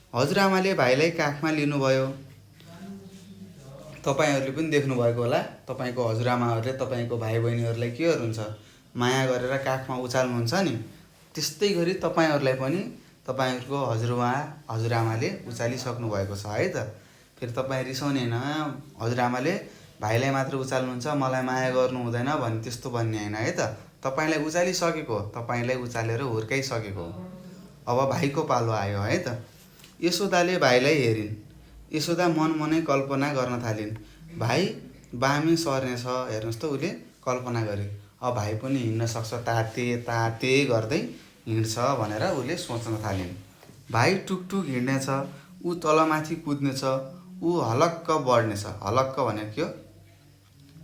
हजुरआमाले भाइलाई काखमा लिनुभयो। तपाईँहरूले पनि देख्नुभएको होला, तपाईँको हजुरआमाहरूले तपाईँको भाइ बहिनीहरूलाई के गर्नुहुन्छ, माया गरेर काखमा उचाल्नुहुन्छ नि। त्यस्तै गरी तपाईँहरूलाई पनि तपाईँहरूको हजुरआमाले उचालिसक्नु भएको छ है त। फेरि तपाईँ रिसाउने होइन, हजुरआमाले भाइलाई मात्र उचाल्नुहुन्छ, मलाई माया गर्नु हुँदैन भन्ने त्यस्तो भन्ने होइन है त। तपाईँलाई उचालिसकेको, तपाईँलाई उचालेर हुर्काइसकेको। अब भाइको पालो आयो है त। यशोदाले भाइलाई हेरिन्। यशोदा मनै कल्पना गर्न थालिन्, भाइ बामे सर्नेछ। हेर्नुहोस् त, उसले कल्पना गरे, अब भाइ पनि हिँड्न सक्छ, ताते ताते गर्दै हिँड्छ भनेर उसले सोच्न थालिन्। भाइ टुकटुक हिँड्नेछ, ऊ तलमाथि कुद्नेछ, ऊ हलक्क बढ्नेछ। हलक्क भनेको के हो,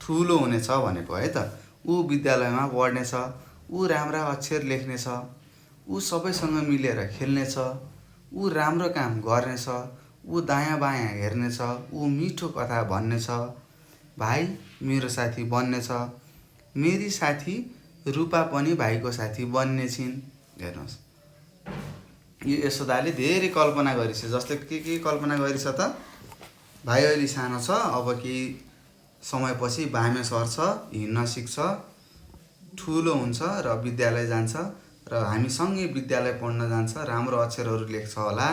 ठुलो हुनेछ भनेको है त। ऊ विद्यालयमा पढ्नेछ, ऊ राम्रा अक्षर लेख्नेछ, ऊ सबैसँग मिलेर खेल्नेछ, ऊ राम्रो काम गर्नेछ, ऊ दायाँ बायाँ हेर्नेछ, ऊ मिठो कथा भन्नेछ। भाइ मेरो साथी बन्नेछ। मेरी साथी रूपा पनि भाइको साथी बन्ने छिन्। हेर्नुहोस्, यो यशोदाले धेरै कल्पना गरिछ। जस्तै के कल्पना गरिछ त, भाइ अहिले सानो छ, अब केही समयपछि बामे सर्छ, हिँड्न सिक्छ, ठुलो हुन्छ र विद्यालय जान्छ र हामीसँगै विद्यालय पढ्न जान्छ, राम्रो अक्षरहरू लेख्छ होला,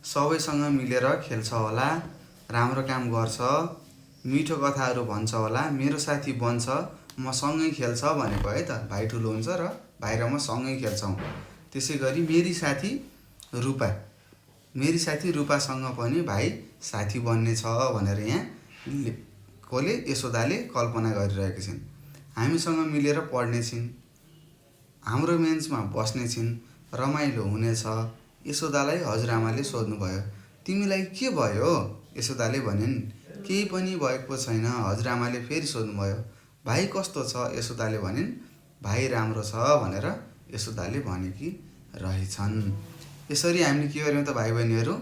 सबैसँग मिलेर खेल्छ होला, राम्रो काम गर्छ, मिठो कथाहरू भन्छ होला, मेरो साथी बन्छ, म सँगै खेल्छ भनेको है त। भाइ ठुलो हुन्छ र भाइ र म सँगै खेल्छौँ। त्यसै गरी मेरी साथी रूपा, मेरी साथी रूपासँग पनि भाइ साथी बन्ने छ भनेर यहाँ कसले यशोदाले कल्पना गरिरहेकी छिन्। हामीसँग मिलेर पढ्ने छिन्, हाम्रो बेन्चमा बस्ने छिन्, रमाइलो हुनेछ। यशोदालाई हजुरआमाले सोध्नुभयो, तिमीलाई के भयो? यशोदाले भनिन्, केही पनि भएको छैन। हजुरआमाले फेरि सोध्नुभयो, भाइ कस्तो छ? यशोदाले भनिन्, भाइ राम्रो छ भनेर यशोदाले भनेकी रहेछन्। यसरी हामीले के गर्यौँ त भाइ बहिनीहरू,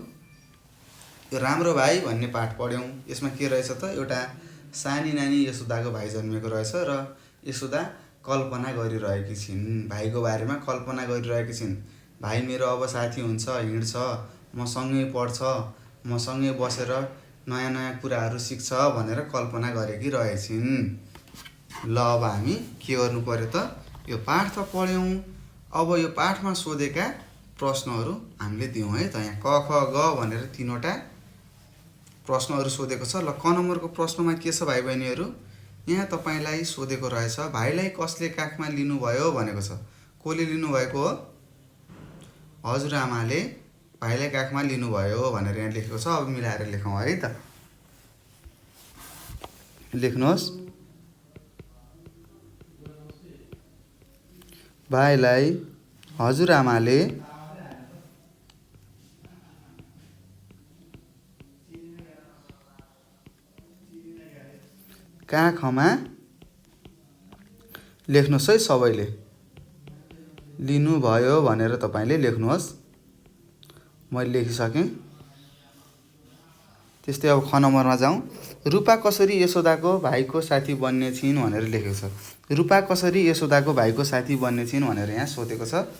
यो राम्रो भाइ भन्ने पाठ पढ्यौँ। यसमा के रहेछ त, एउटा सानी नानी यशोदाको भाइ जन्मेको रहेछ र यशोदा कल्पना गरिरहेकी छिन्, भाइको बारेमा कल्पना गरिरहेकी छिन्। भाइ मेरो अब साथी हुन्छ, हिँड्छ, मसँगै पढ्छ, मसँगै बसेर नयाँ नयाँ कुराहरू सिक्छ भनेर कल्पना गरेकी रहेछिन्। ल अब हामी के गर्नु पर्यो त, यो पाठ त पढ्यौँ। अब यो पाठमा सोधेका प्रश्नहरू हामीले दिउँ है त। यहाँ क ख ग भनेर 3वटा प्रश्नहरू सोधेको छ। ल क नम्बरको प्रश्नमा के छ भाइ बहिनीहरू, यहाँ तपाईँलाई सोधेको रहेछ, भाइलाई कसले काखमा लिनुभयो भनेको छ। कसले लिनुभएको हो? हजुरआमाले भाइलाई काखमा लिनुभयो भनेर यहाँ लेखेको छ। अब मिलाएर लेखौँ है त। लेख्नुहोस्, भाइलाई हजुरआमाले काखमा, लेख्नुहोस् है सबैले, लिनुभयो भनेर तपाईँले लेख्नुहोस्। मैले लेखिसकेँ। त्यस्तै अब ख नम्बरमा जाउँ। रूपा कसरी यशोदाको भाइको साथी बन्ने छिन् भनेर लेखेको छ। रूपा कसरी यशोदाको भाइको साथी बन्ने छिन् भनेर यहाँ सोधेको छ।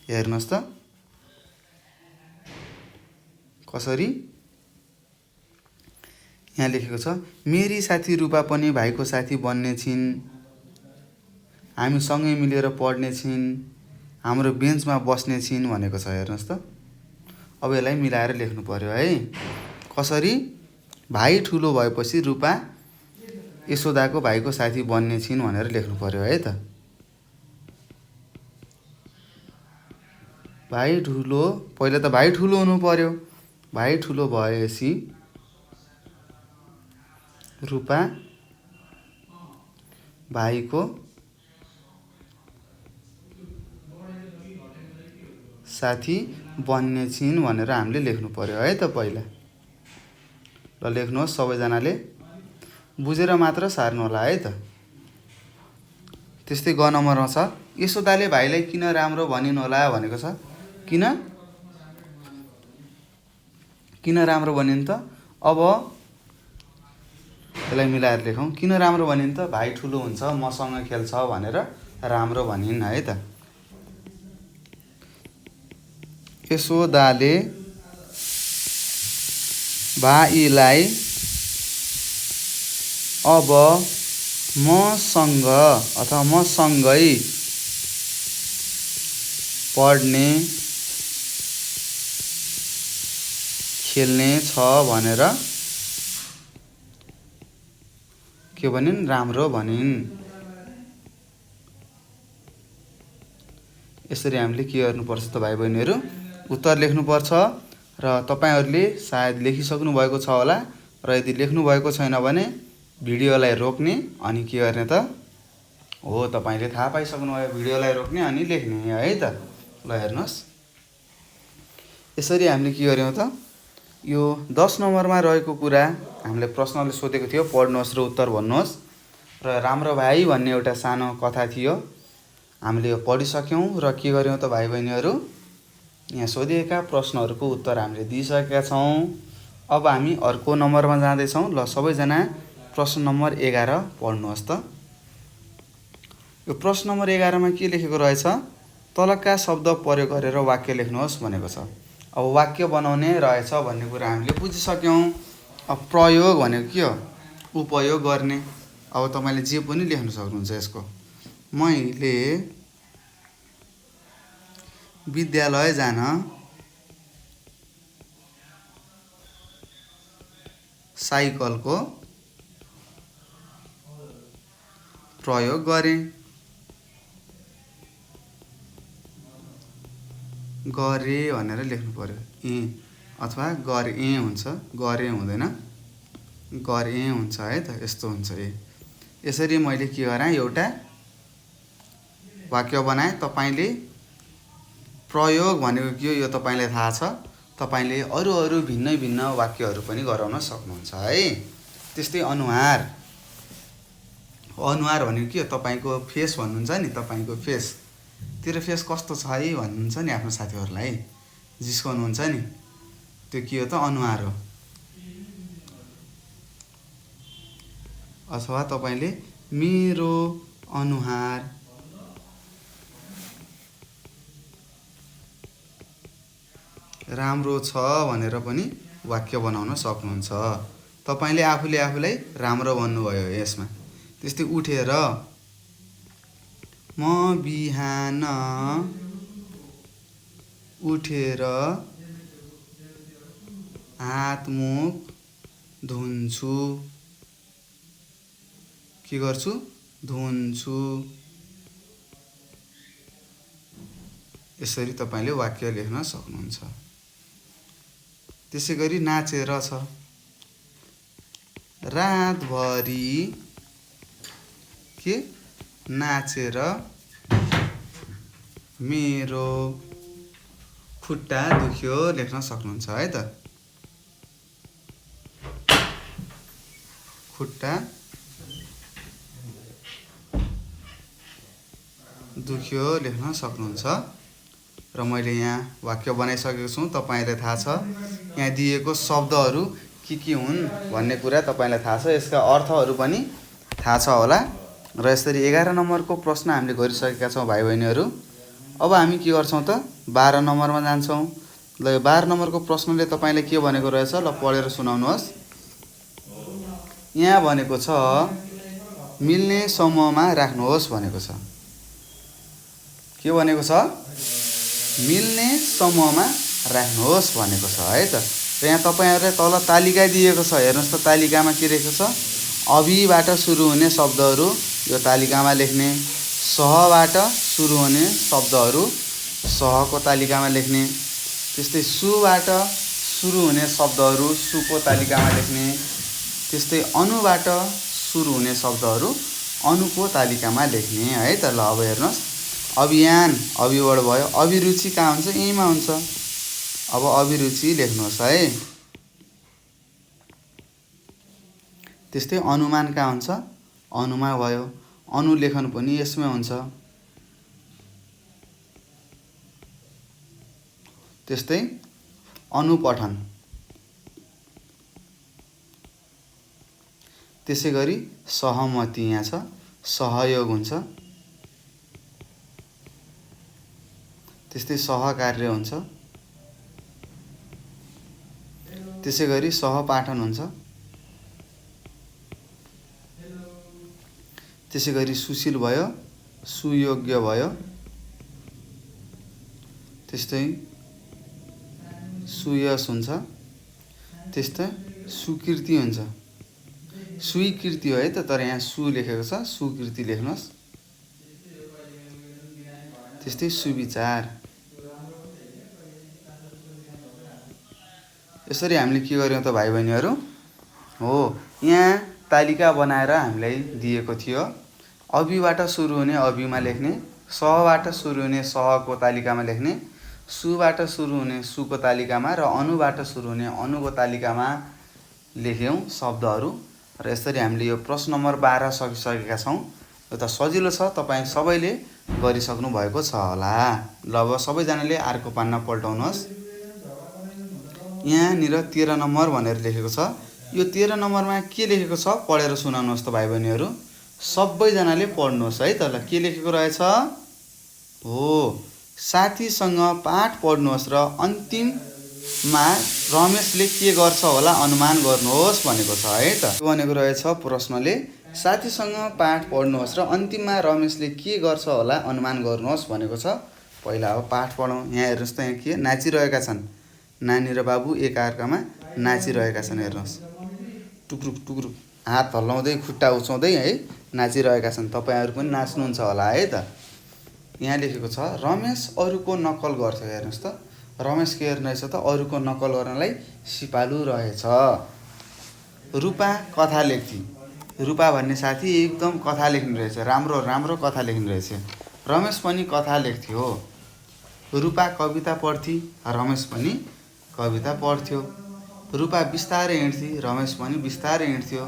हेर्नुहोस् त, कसरी यहाँ लेखेको छ, मेरी साथी रूपा पनि भाइको साथी बन्ने छिन्, हामी सँगै मिलेर पढ्ने छिन्, हाम्रो बेन्चमा बस्ने छिन् भनेको छ। हेर्नुहोस् त, अब यसलाई मिलाएर लेख्नु पर्यो है। कसरी? भाइ ठुलो भएपछि रूपा यशोदाको भाइको साथी बन्ने छिन् भनेर लेख्नु पर्यो है त। भाइ ठुलो, पहिला त भाइ ठुलो हुनु पर्यो। भाइ ठुलो भएपछि रूपा भाइको साथी बन्ने छिन् भनेर हामीले लेख्नु पर्यो है त पहिला। ल लेख्नुहोस्, सबैजनाले बुझेर मात्र सार्नु होला है त। त्यस्तै ग नम्बरमा छ, यशोदाले भाइलाई किन राम्रो भनिन् होला भनेको छ। किन राम्रो भनिन् त? अब यसलाई मिलाएर लेखौँ। किन राम्रो भनिन् त? भाइ ठुलो हुन्छ, मसँग खेल्छ भनेर राम्रो भनिन् है त। यशोदाले भाइलाई अब मसँग अथवा मसँगै पढ्ने, खेल्ने छ भनेर के भनिन्? राम्रो भनिन्। यसरी हामीले के गर्नुपर्छ त भाइ बहिनीहरू, उत्तर लेख्नुपर्छ। र तपाईँहरूले सायद लेखिसक्नु भएको छ होला, र यदि लेख्नु भएको छैन भने भिडियोलाई रोक्ने अनि के गर्ने त, हो तपाईँले थाहा पाइसक्नु भयो, भिडियोलाई रोक्ने अनि लेख्ने है त। ल हेर्नुहोस्, यसरी हामीले के गर्यौँ त, यो 10 नम्बरमा रहेको कुरा हामीले प्रश्नले सोधेको थियो, पढ्नुहोस् र उत्तर भन्नुहोस्। र राम्रो भाइ भन्ने एउटा सानो कथा थियो, हामीले यो पढिसक्यौँ। र के गर्यौँ त भाइ बहिनीहरू, यहाँ सोधिएका प्रश्नहरूको उत्तर हामीले दिइसकेका छौँ। अब हामी अर्को नम्बरमा जाँदैछौँ। ल सबैजना प्रश्न नम्बर 11 पढ्नुहोस् त। यो प्रश्न नम्बर 11मा के लेखेको रहेछ, तलका शब्द प्रयोग गरेर वाक्य लेख्नुहोस् भनेको छ। अब वाक्य बनाउने रहेछ भन्ने कुरा हामीले बुझिसक्यौँ। अब प्रयोग भनेको के हो? उपयोग गर्ने। अब तपाईँले जे पनि लेख्न सक्नुहुन्छ यसको। मैले विद्यालय जान साइकलको प्रयोग गरेँ। भनेर लेख्नु पर्यो। अथवा गरे हुन्छ, गरे हुँदैन, गरे हुन्छ है त। यस्तो हुन्छ ए। यसरी मैले के गराएँ, एउटा वाक्य बनाएँ। तपाईँले प्रयोग भनेको के हो यो तपाईँलाई थाहा छ। तपाईँले अरू अरू भिन्न भिन्न वाक्यहरू पनि गराउन सक्नुहुन्छ है। त्यस्तै अनुहार, अनुहार भनेको के हो, तपाईँको फेस भन्नुहुन्छ नि, तपाईँको फेस, तेरो फेस कस्तो छ है भन्नुहुन्छ नि आफ्नो साथीहरूलाई, जिस्काउनुहुन्छ नि, त्यो के हो त, अनुहार हो। अथवा तपाईँले मेरो अनुहार राम्रो छ भनेर पनि वाक्य बनाउन सक्नुहुन्छ। तपाईँले आफूले आफूलाई राम्रो भन्नुभयो यसमा। त्यस्तै उठेर, म बिहान उठेर हात मुख धुन्छु, के गर्छु, धुन्छु। यसरी तपाईँले वाक्य लेख्न सक्नुहुन्छ। त्यसै गरी नाचेर छ, रातभरि के नाचेर मेरो खुट्टा दुख्यो लेख्न सक्नुहुन्छ है त। खुट्टा दुख्यो लेख्न सक्नुहुन्छ। र मैले यहाँ वाक्य बनाइसकेको छु, तपाईँलाई थाहा छ यहाँ दिएको शब्दहरू के हुन् भन्ने कुरा तपाईँलाई थाहा छ, यसका अर्थहरू पनि थाहा छ होला। र यसरी 11 नम्बरको प्रश्न हामीले गरिसकेका छौँ भाइ बहिनीहरू। अब हामी के गर्छौँ त, 12 नम्बरमा जान्छौँ। ल यो 12 नम्बरको प्रश्नले तपाईँले के भनेको रहेछ, ल पढेर सुनाउनुहोस्। यहाँ भनेको छ मिल्ने समूहमा राख्नुहोस् भनेको छ। के भनेको छ, मिल्ने समूहमा राख्नुहोस् भनेको छ है त। र यहाँ तपाईँहरूलाई तल तालिका दिएको छ, हेर्नुहोस् त तालिकामा के लेखेको छ, अभिबाट सुरु हुने शब्दहरू यो तालिकामा लेख्ने, सहबाट सुरु हुने शब्दहरू सहको तालिकामा लेख्ने, त्यस्तै सुबाट सुरु हुने शब्दहरू सुको तालिकामा लेख्ने, त्यस्तै अनुबाट सुरु हुने शब्दहरू अनुको तालिकामा लेख्ने है त। ल अब हेर्नुहोस्, अभियान अभिबाट भयो, अभिरुचि कहाँ हुन्छ, यहीँमा हुन्छ। अब अभिरुचि लेख्नुहोस् है। त्यस्तै अनुमान कहाँ हुन्छ, अनुमा भयो, अनुलेखन पनि यसमै हुन्छ। त्यस्तै अनुपठन, त्यसै गरी सहमति यहाँ छ, सहयोग हुन्छ, त्यस्तै सहकार्य हुन्छ, त्यसै गरी सहपाठन हुन्छ, त्यसै गरी सुशील भयो, सुयोग्य भयो, त्यस्तै सुयश हुन्छ, त्यस्तै सुकृति हुन्छ। स्वीकृति हो है त, तर यहाँ सु लेखेको छ, सुकृति लेख्नुहोस्। त्यस्तै सुविचार। यसरी हामीले के गर्यौँ त भाइ बहिनीहरू, हो यहाँ तालिका बनाएर हामीलाई दिएको थियो। अभिबाट सुरु हुने अभिमा लेख्ने, सहबाट सुरु हुने सहको तालिकामा लेख्ने, सुबाट सुरु हुने सुको तालिकामा र अनुबाट सुरु हुने अनुको तालिकामा लेख्यौँ शब्दहरू। र यसरी हामीले यो प्रश्न नम्बर 12 सकिसकेका छौँ। यो त सजिलो छ, तपाईँ सबैले गरिसक्नु भएको छ होला। ल अब सबैजनाले अर्को पान्ना पल्टाउनुहोस्। यहाँनिर 13 नम्बर भनेर लेखेको छ। यो 13 नम्बरमा के लेखेको छ पढेर सुनाउनुहोस् त भाइ बहिनीहरू। सबैजनाले पढ्नुहोस् है त। ल के लेखेको रहेछ, हो साथीसँग पाठ पढ्नुहोस् र अन्तिममा रमेशले के गर्छ होला अनुमान गर्नुहोस् भनेको छ है त। के भनेको रहेछ प्रश्नले, साथीसँग पाठ पढ्नुहोस् र अन्तिममा रमेशले के गर्छ होला अनुमान गर्नुहोस् भनेको छ। पहिला अब पाठ पढौँ। यहाँ हेर्नुहोस् त, यहाँ के नाचिरहेका छन्, नानी र बाबु एकअर्कामा नाचिरहेका छन्। हेर्नुहोस्, टुक्रुक टुक्रुक हात हल्लाउँदै खुट्टा उचाउँदै है नाचिरहेका छन्। तपाईँहरू पनि नाच्नुहुन्छ होला है त। यहाँ लेखेको छ रमेश अरूको नक्कल गर्छ। हेर्नुहोस् त, रमेश के रहेछ त अरूको नकल गर्नलाई सिपालु रहेछ। रूपा कथा लेख्थी। रूपा भन्ने साथी एकदम कथा लेख्ने रहेछ, राम्रो राम्रो कथा लेख्ने रहेछ। रमेश पनि कथा लेख्थ्यो। रूपा कविता पढ्थी, रमेश पनि कविता पढ्थ्यो। रूपा बिस्तारै हिँड्थी, रमेश पनि बिस्तारै हिँड्थ्यो।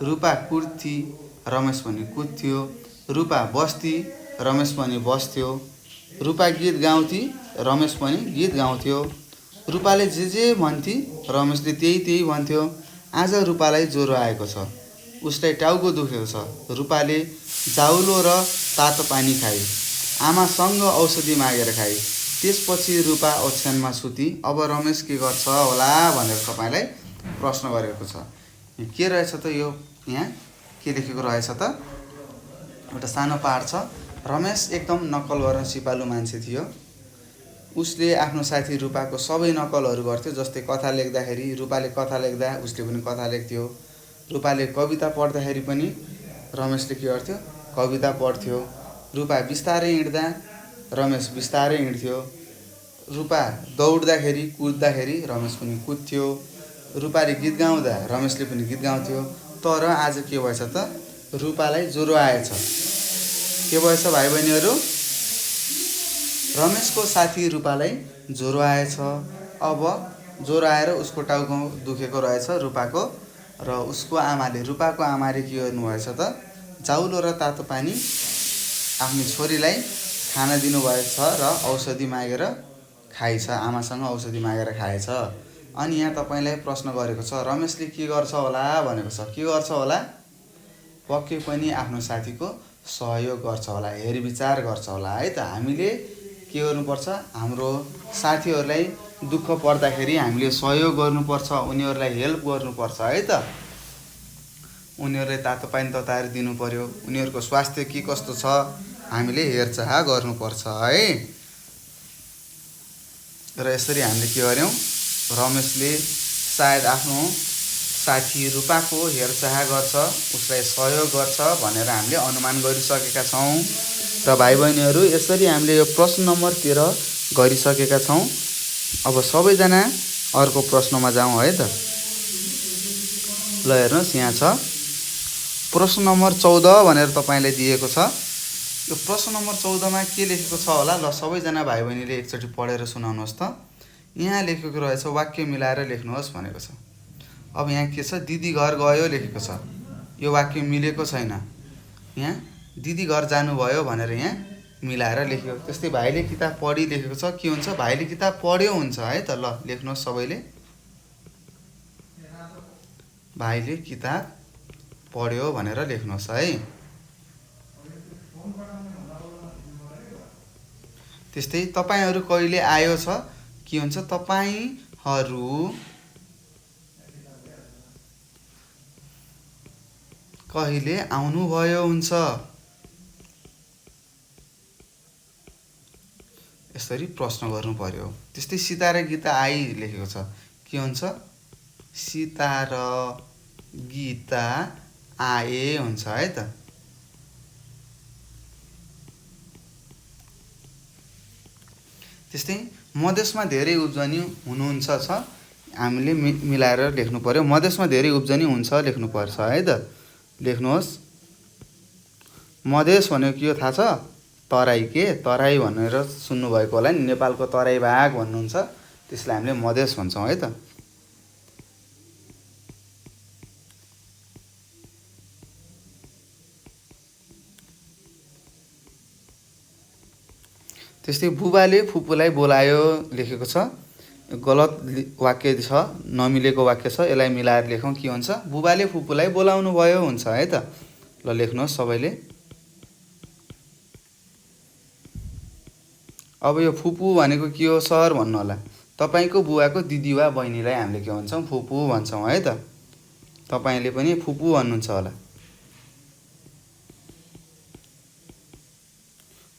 रूपा कुद्थी, रमेश पनि कुद्थ्यो। रूपा बस्थी, रमेश पनि बस्थ्यो। रूपा गीत गाउँथी, रमेश पनि गीत गाउँथ्यो। रूपाले जे भन्थी, रमेशले त्यही भन्थ्यो। आज रूपालाई ज्वरो आएको छ, उसलाई टाउको दुखेको छ। रूपाले जाउलो र तातो पानी खाई, आमासँग औषधि मागेर खाई। त्यसपछि रूपा ओछ्यानमा सुती। अब रमेश के गर्छ होला भनेर तपाईँलाई प्रश्न गरेको छ। के रहेछ त यो, यहाँ के लेखेको रहेछ त, एउटा सानो पाठ छ। रमेश एकदम नक्कल गर्न सिपालु मान्छे थियो। उसले आफ्नो साथी रूपाको सबै नक्कलहरू गर्थ्यो। जस्तै कथा लेख्दाखेरि रूपाले कथा लेख्दा उसले पनि कथा लेख्थ्यो। रूपाले कविता पढ्दाखेरि पनि रमेशले के गर्थ्यो, कविता पढ्थ्यो। रूपा बिस्तारै हिँड्दा रमेश बिस्तारै हिँड्थ्यो। रूपा दौड्दाखेरि कुद्दाखेरि रमेश पनि कुद्थ्यो। रूपाले गीत गाउँदा रमेशले पनि गीत गाउँथ्यो। तर आज के भएछ त, रूपालाई ज्वरो आएछ। के भएछ भाइ बहिनीहरू, रमेशको साथी रूपालाई ज्वरो आएछ। अब ज्वरो आएर उसको टाउको दुखेको रहेछ रूपाको। र उसको आमाले, रूपाको आमाले के गर्नुभएछ त, चाउलो र तातो पानी आफ्नो छोरीलाई खान दिनुभएछ र औषधि मागेर खाएछ, आमासँग औषधि मागेर खाएछ। अनि यहाँ तपाईँलाई प्रश्न गरेको छ, रमेशले के गर्छ होला भनेको छ। के गर्छ होला, पक्कै पनि आफ्नो साथीको सहयोग गर्छ होला, हेरविचार गर्छ होला है त। हामीले के गर्नुपर्छ, हाम्रो साथीहरूलाई दुःख पर्दाखेरि हामीले सहयोग गर्नुपर्छ, उनीहरूलाई हेल्प गर्नुपर्छ है त। उनीहरूलाई तातो पानी तताएर दिनु पर्यो, उनीहरूको स्वास्थ्य के कस्तो छ हामीले हेरचाह गर्नुपर्छ है। र यसरी हामीले के गर्यौँ, रमेशले सायद आफ्नो साथी रूपाको हेरचाह गर्छ, उसलाई सहयोग गर्छ भनेर हामीले अनुमान गरिसकेका छौँ। र भाइ बहिनीहरू, यसरी हामीले यो प्रश्न नम्बर 13 गरिसकेका छौँ। अब सबैजना अर्को प्रश्नमा जाउँ है त। ल हेर्नुहोस्, यहाँ छ प्रश्न नम्बर 14 भनेर तपाईँलाई दिएको छ। यो प्रश्न नम्बर 14मा के लेखेको छ होला, ल सबैजना भाइ बहिनीले एकचोटि पढेर सुनाउनुहोस् त। यहाँ लेखेको रहेछ, वाक्य मिलाएर लेख्नुहोस् भनेको छ। अब यहाँ के छ, दिदी घर गयो लेखेको छ। यो वाक्य मिलेको छैन। यहाँ दिदी घर जानुभयो भनेर यहाँ मिलाएर लेख्यो। त्यस्तै भाइले किताब पढी लेखेको छ। के हुन्छ, भाइले किताब पढ्यो हुन्छ है त। ल लेख्नुहोस् सबैले, भाइले किताब पढ्यो भनेर लेख्नुहोस् है। त्यस्तै तपाईँहरू कहिले आयो छ, के हुन्छ, तपाईँहरू कहिले आउनुभयो हुन्छ। यसरी प्रश्न गर्नु पर्यो। त्यस्तै सीता र गीता आई लेखेको छ। के हुन्छ, सीता र गीता आए हुन्छ है त। त्यस्तै मधेसमा धेरै उब्जनी हुनुहुन्छ छ, हामीले मिलाएर लेख्नु पर्यो। मधेसमा धेरै उब्जनी हुन्छ लेख्नुपर्छ है त। लेख्नुहोस्, मधेस भनेको के हो थाहा छ, तराई। के तराई भनेर सुन्नुभएको होला नि, नेपालको तराई भाग भन्नुहुन्छ, त्यसलाई हामीले मधेस भन्छौँ है त। त्यस्तै बुबाले फुपूलाई बोलायो लेखेको छ। गलत वाक्य छ, नमिलेको वाक्य छ, यसलाई मिलाएर लेखौँ। के हुन्छ, बुबाले फुपूलाई बोलाउनु भयो हुन्छ है त। ल लेख्नुहोस् सबैले। अब यो फुपू भनेको के हो सर भन्नु होला। तपाईँको बुवाको दिदी वा बहिनीलाई हामीले के भन्छौँ, फुपू भन्छौँ है त। तपाईँले पनि फुपू भन्नुहुन्छ होला।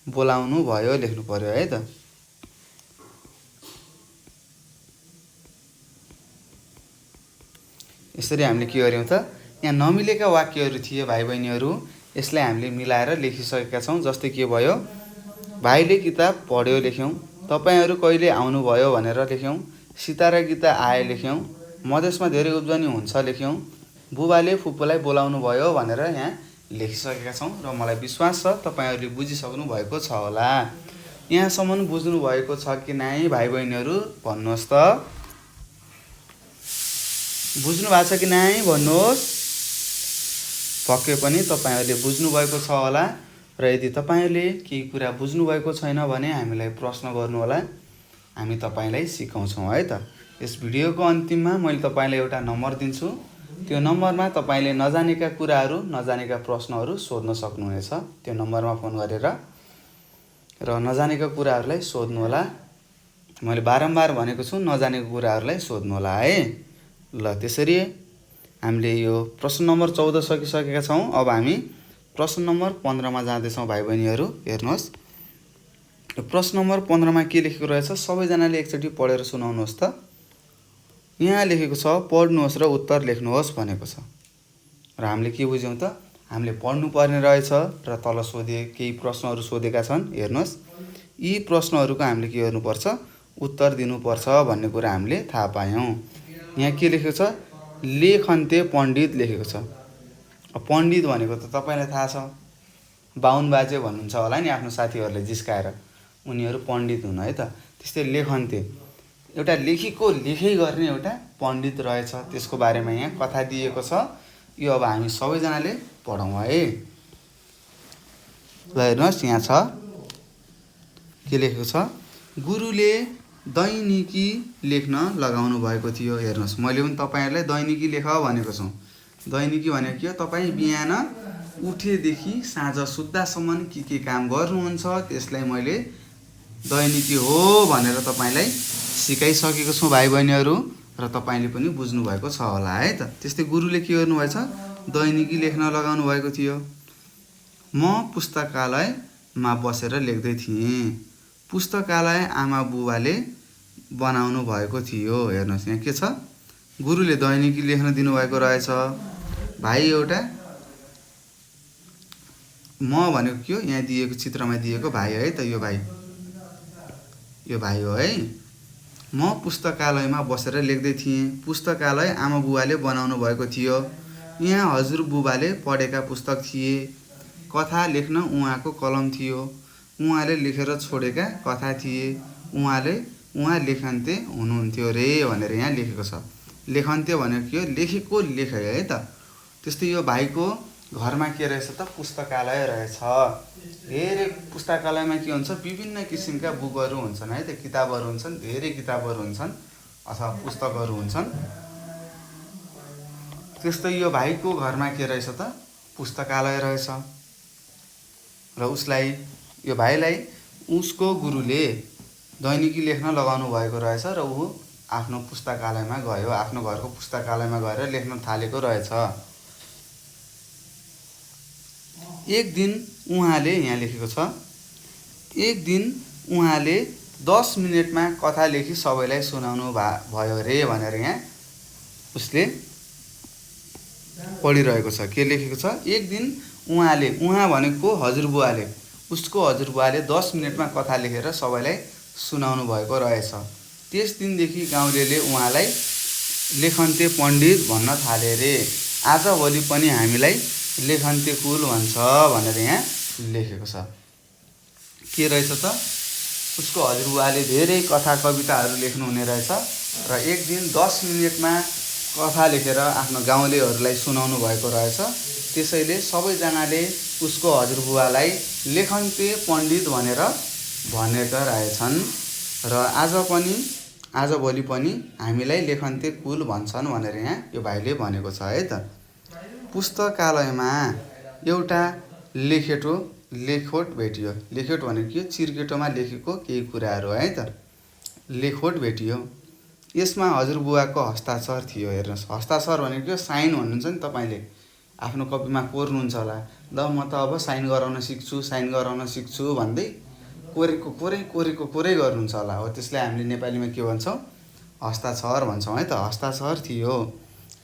बोलाउनु भयो लेख्नु पर्यो है त। यसरी हामीले के गर्यौँ त, यहाँ नमिलेका वाक्यहरू थिए भाइ बहिनीहरू, यसलाई हामीले मिलाएर लेखिसकेका छौँ। जस्तै के भयो, भाइले किताब पढ्यो लेख्यौँ, तपाईहरू कहिले आउनुभयो भनेर लेख्यौँ। सीता र गीता आए लेख्यौँ। मधेसमा धेरै उब्जनी हुन्छ लेख्यौँ। बुबाले फुपूलाई बोलाउनु भयो भनेर यहाँ लेखिसकेका छौँ र मलाई विश्वास छ तपाईँहरूले बुझिसक्नु भएको छ होला। यहाँसम्म बुझ्नु भएको छ कि नै भाइ बहिनीहरू भन्नुहोस् त। बुझ्नु भएको छ कि नै भन्नुहोस्। पक्कै पनि तपाईँहरूले बुझ्नु भएको छ होला र यदि तपाईँहरूले केही कुरा बुझ्नु भएको छैन भने हामीलाई प्रश्न गर्नु होला, हामी तपाईँलाई सिकाउँछौँ है त। यस भिडियोको अन्तिममा मैले तपाईँलाई एउटा नम्बर दिन्छु। त्यो नम्बरमा तपाईँले नजानेका कुराहरू, नजानेका प्रश्नहरू सोध्न सक्नुहुनेछ। त्यो नम्बरमा फोन गरेर र नजानेका कुराहरूलाई सोध्नु होला। मैले बारम्बार भनेको छु नजानेको कुराहरूलाई सोध्नु होला है। ल त्यसरी हामीले यो प्रश्न नम्बर 14 सकिसकेका छौँ। अब हामी प्रश्न नम्बर 15मा जाँदैछौँ भाइ बहिनीहरू। हेर्नुहोस्, प्रश्न नम्बर 15मा के लेखेको रहेछ सबैजनाले एकचोटि पढेर सुनाउनुहोस् त। यहाँ लेखेको छ पढ्नुहोस् र उत्तर लेख्नुहोस् भनेको छ। र हामीले के बुझ्यौँ त, हामीले पढ्नुपर्ने रहेछ र तल केही प्रश्नहरू सोधेका छन्। हेर्नुहोस्, यी प्रश्नहरूको हामीले के गर्नुपर्छ, उत्तर दिनुपर्छ भन्ने कुरा हामीले थाहा पायौँ। यहाँ के लेखेको छ, लेखन्ते पण्डित लेखेको छ। पण्डित भनेको त तपाईँलाई थाहा छ, बाहुन बाजे भन्नुहुन्छ होला नि आफ्नो साथीहरूले जिस्काएर, उनीहरू पण्डित हुन् है त। त्यस्तै लेखन्ते एउटा लेखेको लेखै गर्ने एउटा पण्डित रहेछ, त्यसको बारेमा यहाँ कथा दिएको छ। यो अब हामी सबैजनाले पढौँ है। ल हेर्नुहोस्, यहाँ छ के लेखेको छ, गुरुले दैनिकी लेख्न लगाउनु भएको थियो। हेर्नुहोस्, मैले पनि तपाईँहरूलाई दैनिकी लेख भनेको छु। दैनिकी भनेको के हो, तपाईँ बिहान उठेदेखि साँझ सुत्दासम्म के काम गर्नुहुन्छ त्यसलाई मैले दैनिकी हो भनेर तपाईँलाई सिकाइसकेको छु भाइ बहिनीहरू, र तपाईँले पनि बुझ्नुभएको छ होला है त। त्यस्तै गुरुले के गर्नुभएछ, दैनिकी लेख्न लगाउनु भएको थियो। म पुस्तकालयमा बसेर लेख्दै थिएँ। पुस्तकालय आमा बुबाले बनाउनु भएको थियो। हेर्नुहोस्, यहाँ के छ, गुरुले दैनिकी लेख्न दिनुभएको रहेछ। भाइ एउटा म भनेको के हो, यहाँ दिएको चित्रमा दिएको भाइ है त, यो भाइ हो है। म पुस्तकालयमा बसेर लेख्दै थिएँ। पुस्तकालय आमा बुबाले बनाउनु भएको थियो। यहाँ हजुरबुबाले पढेका पुस्तक थिए। कथा लेख्न उहाँको कलम थियो। उहाँले लेखेर छोडेका कथा थिए। उहाँ लेखन्ते हुनुहुन्थ्यो रे भनेर यहाँ लेखेको छ। लेखन्ते भनेको के हो, लेखेको लेख है त। त्यस्तै यो भाइको घरमा के रहेछ त, पुस्तकालय रहेछ। धेरै पुस्तकालयमा के हुन्छ, विभिन्न किसिमका बुकहरू हुन्छन् है त, किताबहरू हुन्छन्, धेरै किताबहरू हुन्छन् अथवा पुस्तकहरू हुन्छन्। त्यस्तै यो भाइको घरमा के रहेछ त, पुस्तकालय रहेछ। र उसलाई, यो भाइलाई उसको गुरुले दैनिकी लेख्न लगाउनु भएको रहेछ र ऊ आफ्नो पुस्तकालयमा गयो, आफ्नो घरको पुस्तकालयमा गएर लेख्न थालेको रहेछ। एक दिन उहाँले, यहाँ लेखेको छ, एक दिन उहाँले 10 मिनेटमा कथा लेखी सबैलाई सुनाउनु भयो रे भनेर यहाँ उसले पढिरहेको छ। के लेखेको छ, एक दिन उहाँले, उहाँ भनेको हजुरबुवाले, उसको हजुरबुवाले 10 मिनेटमा कथा लेखेर सबैलाई सुनाउनु भएको रहेछ। त्यस दिनदेखि गाउँलेले उहाँलाई लेखन्ते पण्डित भन्न थाले रे। आजभोलि पनि हामीलाई लेखन्ते कुल भन्छ भनेर यहाँ लेखेको छ। के रहेछ त, उसको हजुरबुवाले धेरै कथा कविताहरू लेख्नुहुने रहेछ र एक दिन 10 मिनेटमा कथा लेखेर आफ्नो गाउँलेहरूलाई सुनाउनु भएको रहेछ। त्यसैले सबैजनाले उसको हजुरबुवालाई लेखन्ते पण्डित भनेर भनेका रहेछन् र आजभोलि पनि हामीलाई लेखन्ते कुल भन्छन् भनेर यहाँ यो भाइले भनेको छ है त। पुस्तकालयमा एउटा लेखोट भेटियो। लेखोट भनेको के, चिर्केटोमा लेखेको केही कुराहरू है त, लेखोट भेटियो। यसमा हजुरबुवाको हस्ताक्षर थियो। हेर्नुहोस्, हस्ताक्षर भनेको साइन भन्नुहुन्छ नि, तपाईँले आफ्नो कपीमा कोर्नुहुन्छ होला, ल म त अब साइन गराउन सिक्छु भन्दै कोरेको गर्नुहुन्छ होला हो, त्यसलाई हामीले नेपालीमा के भन्छौँ, हस्ताक्षर भन्छौँ है त। हस्ताक्षर थियो।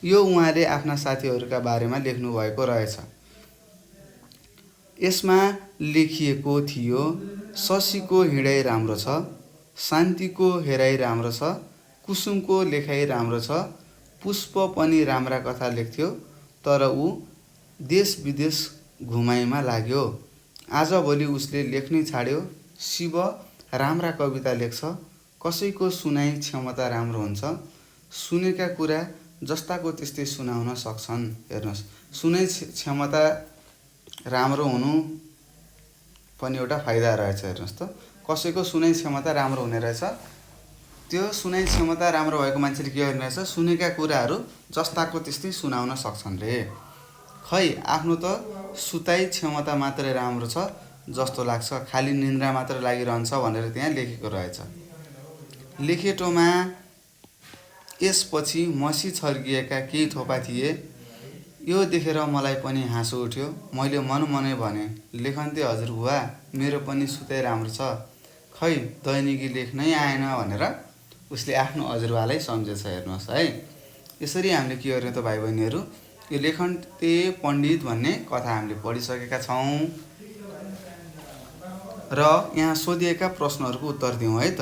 यो उहाँले आफ्ना साथीहरूका बारेमा लेख्नु भएको रहेछ। यसमा लेखिएको थियो, शशीको हिँडाइ राम्रो छ, शान्तिको हेराइ राम्रो छ, कुसुमको लेखाइ राम्रो छ, पुष्प पनि राम्रा कथा लेख्थ्यो, तर ऊ देश विदेश घुमाइमा लाग्यो। आजभोलि उसले लेख्नै छाड्यो। शिव राम्रा कविता लेख्छ, कसैको सुनाइ क्षमता राम्रो हुन्छ, सुनेका कुरा जस्ताको त्यस्तै सुनाउन सक्छन्। हेर्नुहोस्, सुनाइ क्षमता राम्रो हुनु पनि एउटा फाइदा रहेछ। हेर्नुहोस् त, कसैको सुनाइ क्षमता राम्रो हुने रहेछ। त्यो सुनाइ क्षमता राम्रो भएको मान्छेले के गर्ने रहेछ, सुनेका कुराहरू जस्ताको त्यस्तै सुनाउन सक्छन् रे। खै आफ्नो त सुताइ क्षमता मात्रै राम्रो छ जस्तो लाग्छ, खालि निन्द्रा मात्र लागिरहन्छ भनेर त्यहाँ लेखेको रहेछ। लेखेटोमा यसपछि मसी छर्किएका केही थोपा थिए। यो देखेर मलाई पनि हाँसो उठ्यो। मैले मनमनै भने, लेखन्ते हजुरबुवा, मेरो पनि सुताइ राम्रो छ, खै दैनिकी लेख्नै आएन भनेर उसले आफ्नो हजुरबालाई सम्झेछ। हेर्नुहोस् है, यसरी हामीले के गर्ने त भाइ बहिनीहरू, यो लेखन्ते पण्डित भन्ने कथा हामीले पढिसकेका छौँ र यहाँ सोधिएका प्रश्नहरूको उत्तर दिउँ है त।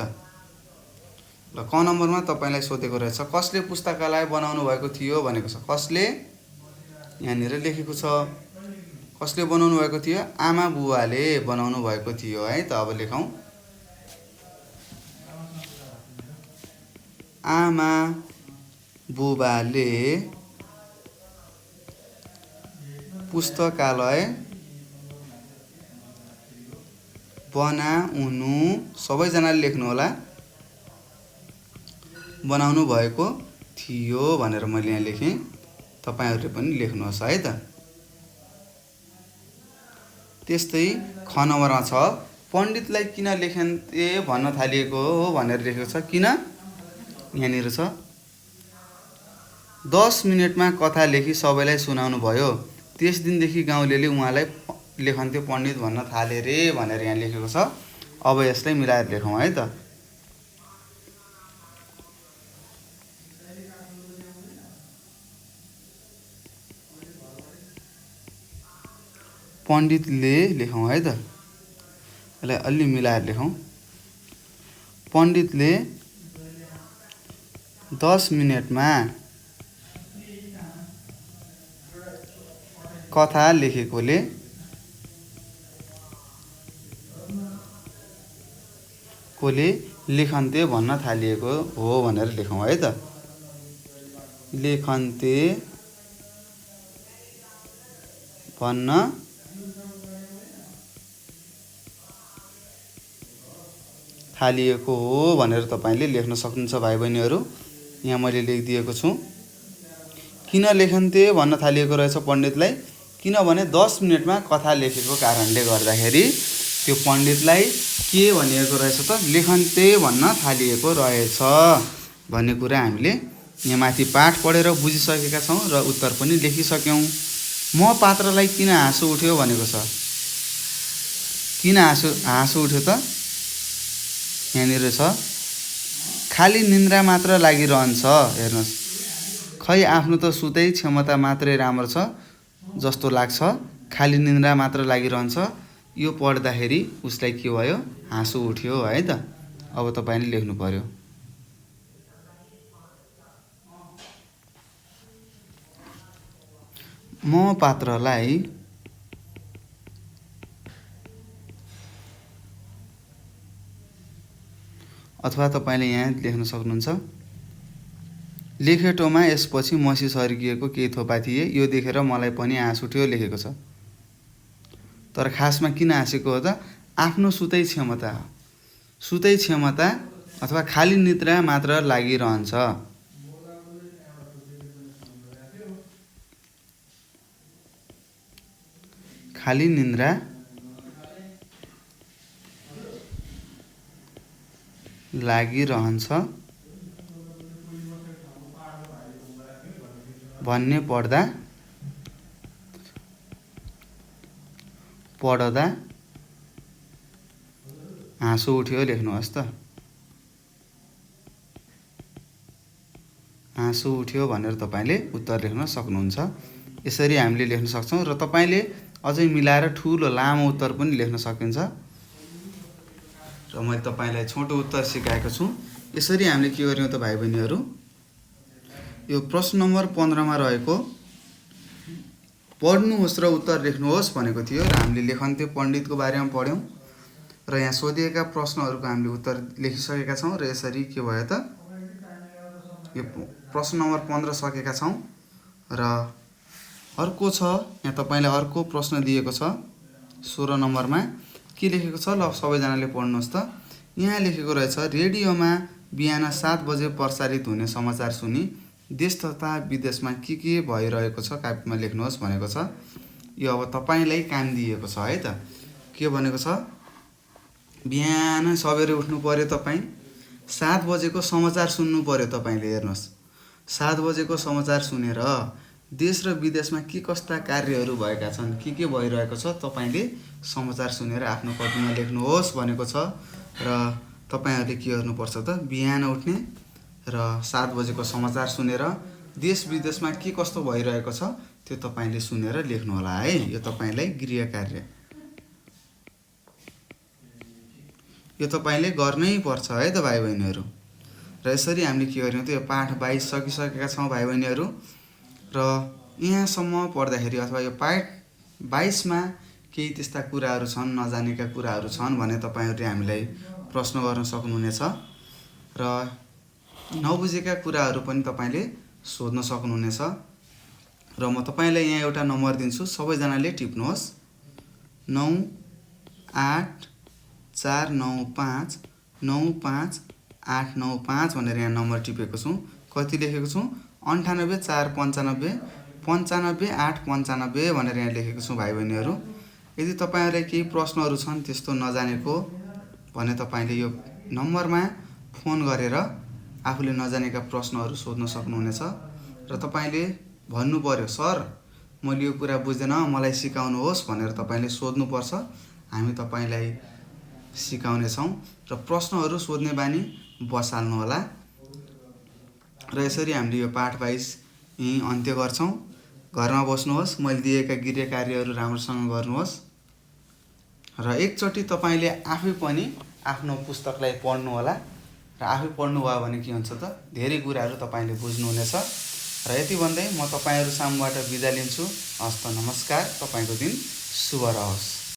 ल, क नम्बरमा तपाईँलाई सोधेको रहेछ, कसले पुस्तकालय बनाउनु भएको थियो भनेको छ। कसले, यहाँनिर लेखेको छ, कसले बनाउनु भएको थियो, आमा बुवाले बनाउनु भएको थियो है त। अब लेखौँ, आमा बुबाले पुस्तकालय बनाउनु, सबैजनाले लेख्नु होला, बनाउनु भएको थियो भनेर मैले यहाँ लेखेँ। तपाईँहरूले पनि लेख्नुहोस् है त। त्यस्तै ख नम्बरमा छ, पण्डितलाई किन लेखन्ते भन्न थालिएको हो भनेर लेखेको छ। किन, यहाँनिर छ, 10 मिनटमा कथा लेखी सबैलाई सुनाउनु भयो। त्यस दिनदेखि गाउँलेले उहाँलाई लेखन्ते पण्डित भन्न थाले रे भनेर यहाँ लेखेको छ। अब यसलाई मिलाएर लेखौँ है त। पण्डितले लेखौँ है त, यसलाई अलि मिलाएर लेखौँ। पण्डितले 10 मिनटमा कथा लेखेकोले लेखन्ते भन्न थालिएको हो भनेर लेखौँ है त। लेखन्ते भन्न थालिएको हो भनेर तपाईँले लेख्न सक्नुहुन्छ भाइ बहिनीहरू। यहाँ मैले लेखिदिएको छु। किन लेखन्ते भन्न थालिएको रहेछ पण्डितलाई, किनभने 10 मिनटमा कथा लेखेको कारणले गर्दाखेरि त्यो पण्डितलाई के भनिएको रहेछ त, लेखन्ते भन्न थालिएको रहेछ भन्ने कुरा हामीले यहाँ माथि पाठ पढेर बुझिसकेका छौँ र उत्तर पनि लेखिसक्यौँ। म पात्रलाई किन हाँसो उठ्यो भनेको छ। किन हाँसो उठ्यो त, यहाँनिर छ, खालि निन्द्रा मात्र लागिरहन्छ। हेर्नुहोस्, खै आफ्नो त सुतै क्षमता मात्रै राम्रो छ जस्तो लाग्छ, खालि निन्द्रा मात्र लागिरहन्छ। यो पढ्दाखेरि उसलाई के भयो, हाँसो उठ्यो है त। अब तपाईँले लेख्नु पर्यो, म पात्रलाई अथवा तपाईँले यहाँ लेख्न सक्नुहुन्छ, लेखेटोमा यसपछि मसी सर्किएको केही थोपा थिए। यो देखेर मलाई पनि हाँस उठ्यो लेखेको छ। तर खासमा किन हाँसेको हो त, आफ्नो सुतै क्षमता अथवा खाली निद्रा मात्र लागिरहन्छ। खाली निन्द्रा लागिरहन्छ भन्ने पढ्दा हाँसो उठ्यो लेख्नुहोस् त। हाँसो उठ्यो भनेर तपाईँले उत्तर लेख्न सक्नुहुन्छ। यसरी हामीले लेख्न सक्छौँ र तपाईँले अझै मिलाएर ठुलो लामो उत्तर पनि लेख्न सकिन्छ। र मैले तपाईँलाई छोटो उत्तर सिकाएको छु। यसरी हामीले के गर्यौँ त भाइ बहिनीहरू, यो प्रश्न नम्बर 15मा रहेको पढ्नुहोस् र उत्तर लेख्नुहोस् भनेको थियो र हामीले लेखन्ते पण्डितको बारेमा पढ्यौँ र यहाँ सोधिएका प्रश्नहरूको हामीले उत्तर लेखिसकेका छौँ र यसरी के भयो त यो प्रश्न नम्बर 15 सकेका छौँ। र अर्को छ, यहाँ तपाईँलाई अर्को प्रश्न दिएको छ 16 नम्बरमा के लेखेको छ, ल सबैजनाले पढ्नुहोस् त। यहाँ लेखेको रहेछ रेडियोमा बिहान 7 बजे प्रसारित हुने समाचार सुनि देश तथा विदेशमा के भइरहेको छ कापीमा लेख्नुहोस् भनेको छ। यो अब तपाईँलाई काम दिएको छ है त। के भनेको छ, बिहान सबेरै उठ्नु पर्यो, तपाईँ 7 बजेको समाचार सुन्नु पर्यो। तपाईँले हेर्नुहोस् 7 बजेको समाचार सुनेर देश र विदेशमा के कस्ता कार्यहरू भएका छन्, के भइरहेको छ तपाईँले समाचार सुनेर आफ्नो कपीमा लेख्नुहोस् भनेको छ। र तपाईँहरूले के गर्नुपर्छ त, बिहान उठ्ने र 7 बजेको समाचार सुनेर देश विदेशमा के कस्तो भइरहेको छ त्यो तपाईँले सुनेर लेख्नु होला है। यो तपाईँलाई गृह कार्य, यो तपाईँले गर्नै पर्छ है त भाइ बहिनीहरू। र यसरी हामीले के गर्यौँ त, यो पाठ 22 सकिसकेका छौँ भाइ बहिनीहरू। र यहाँसम्म पढ्दाखेरि अथवा यो पाठ 22मा केही त्यस्ता कुराहरू छन्, नजानेका कुराहरू छन् भने तपाईँहरूले हामीलाई प्रश्न गर्न सक्नुहुनेछ र नबुझेका कुराहरू पनि तपाईँले सोध्न सक्नुहुनेछ। र म तपाईँलाई यहाँ एउटा नम्बर दिन्छु, सबैजनाले टिप्नुहोस् 9849595895 भनेर यहाँ नम्बर टिपेको छु। कति लेखेको छु, 9849595895 भनेर यहाँ लेखेको छु भाइ बहिनीहरू। यदि तपाईँहरूलाई केही प्रश्नहरू छन् त्यस्तो नजानेको भने तपाईँले यो नम्बरमा फोन गरेर आफूले नजानेका प्रश्नहरू सोध्न सक्नुहुनेछ। र तपाईँले भन्नु पर्यो, सर मैले यो कुरा बुझ्दैन, मलाई सिकाउनुहोस् भनेर तपाईँले सोध्नुपर्छ। हामी तपाईँलाई सिकाउनेछौँ र प्रश्नहरू सोध्ने बानी बसाल्नु होला। र यसरी हामीले यो पाठ 22 यहीँ अन्त्य गर्छौँ। घरमा बस्नुहोस्, मैले दिएका गृह कार्यहरू राम्रोसँग गर्नुहोस् र एकचोटि तपाईँले आफै पनि आफ्नो पुस्तकलाई पढ्नु होला। र आफै पढ्नुभयो भने के हुन्छ त, धेरै कुराहरू तपाईँले बुझ्नुहुनेछ। र यति भन्दै म तपाईँहरू सामुबाट बिदा लिन्छु। हस्त नमस्कार, तपाईँको दिन शुभ रहोस्।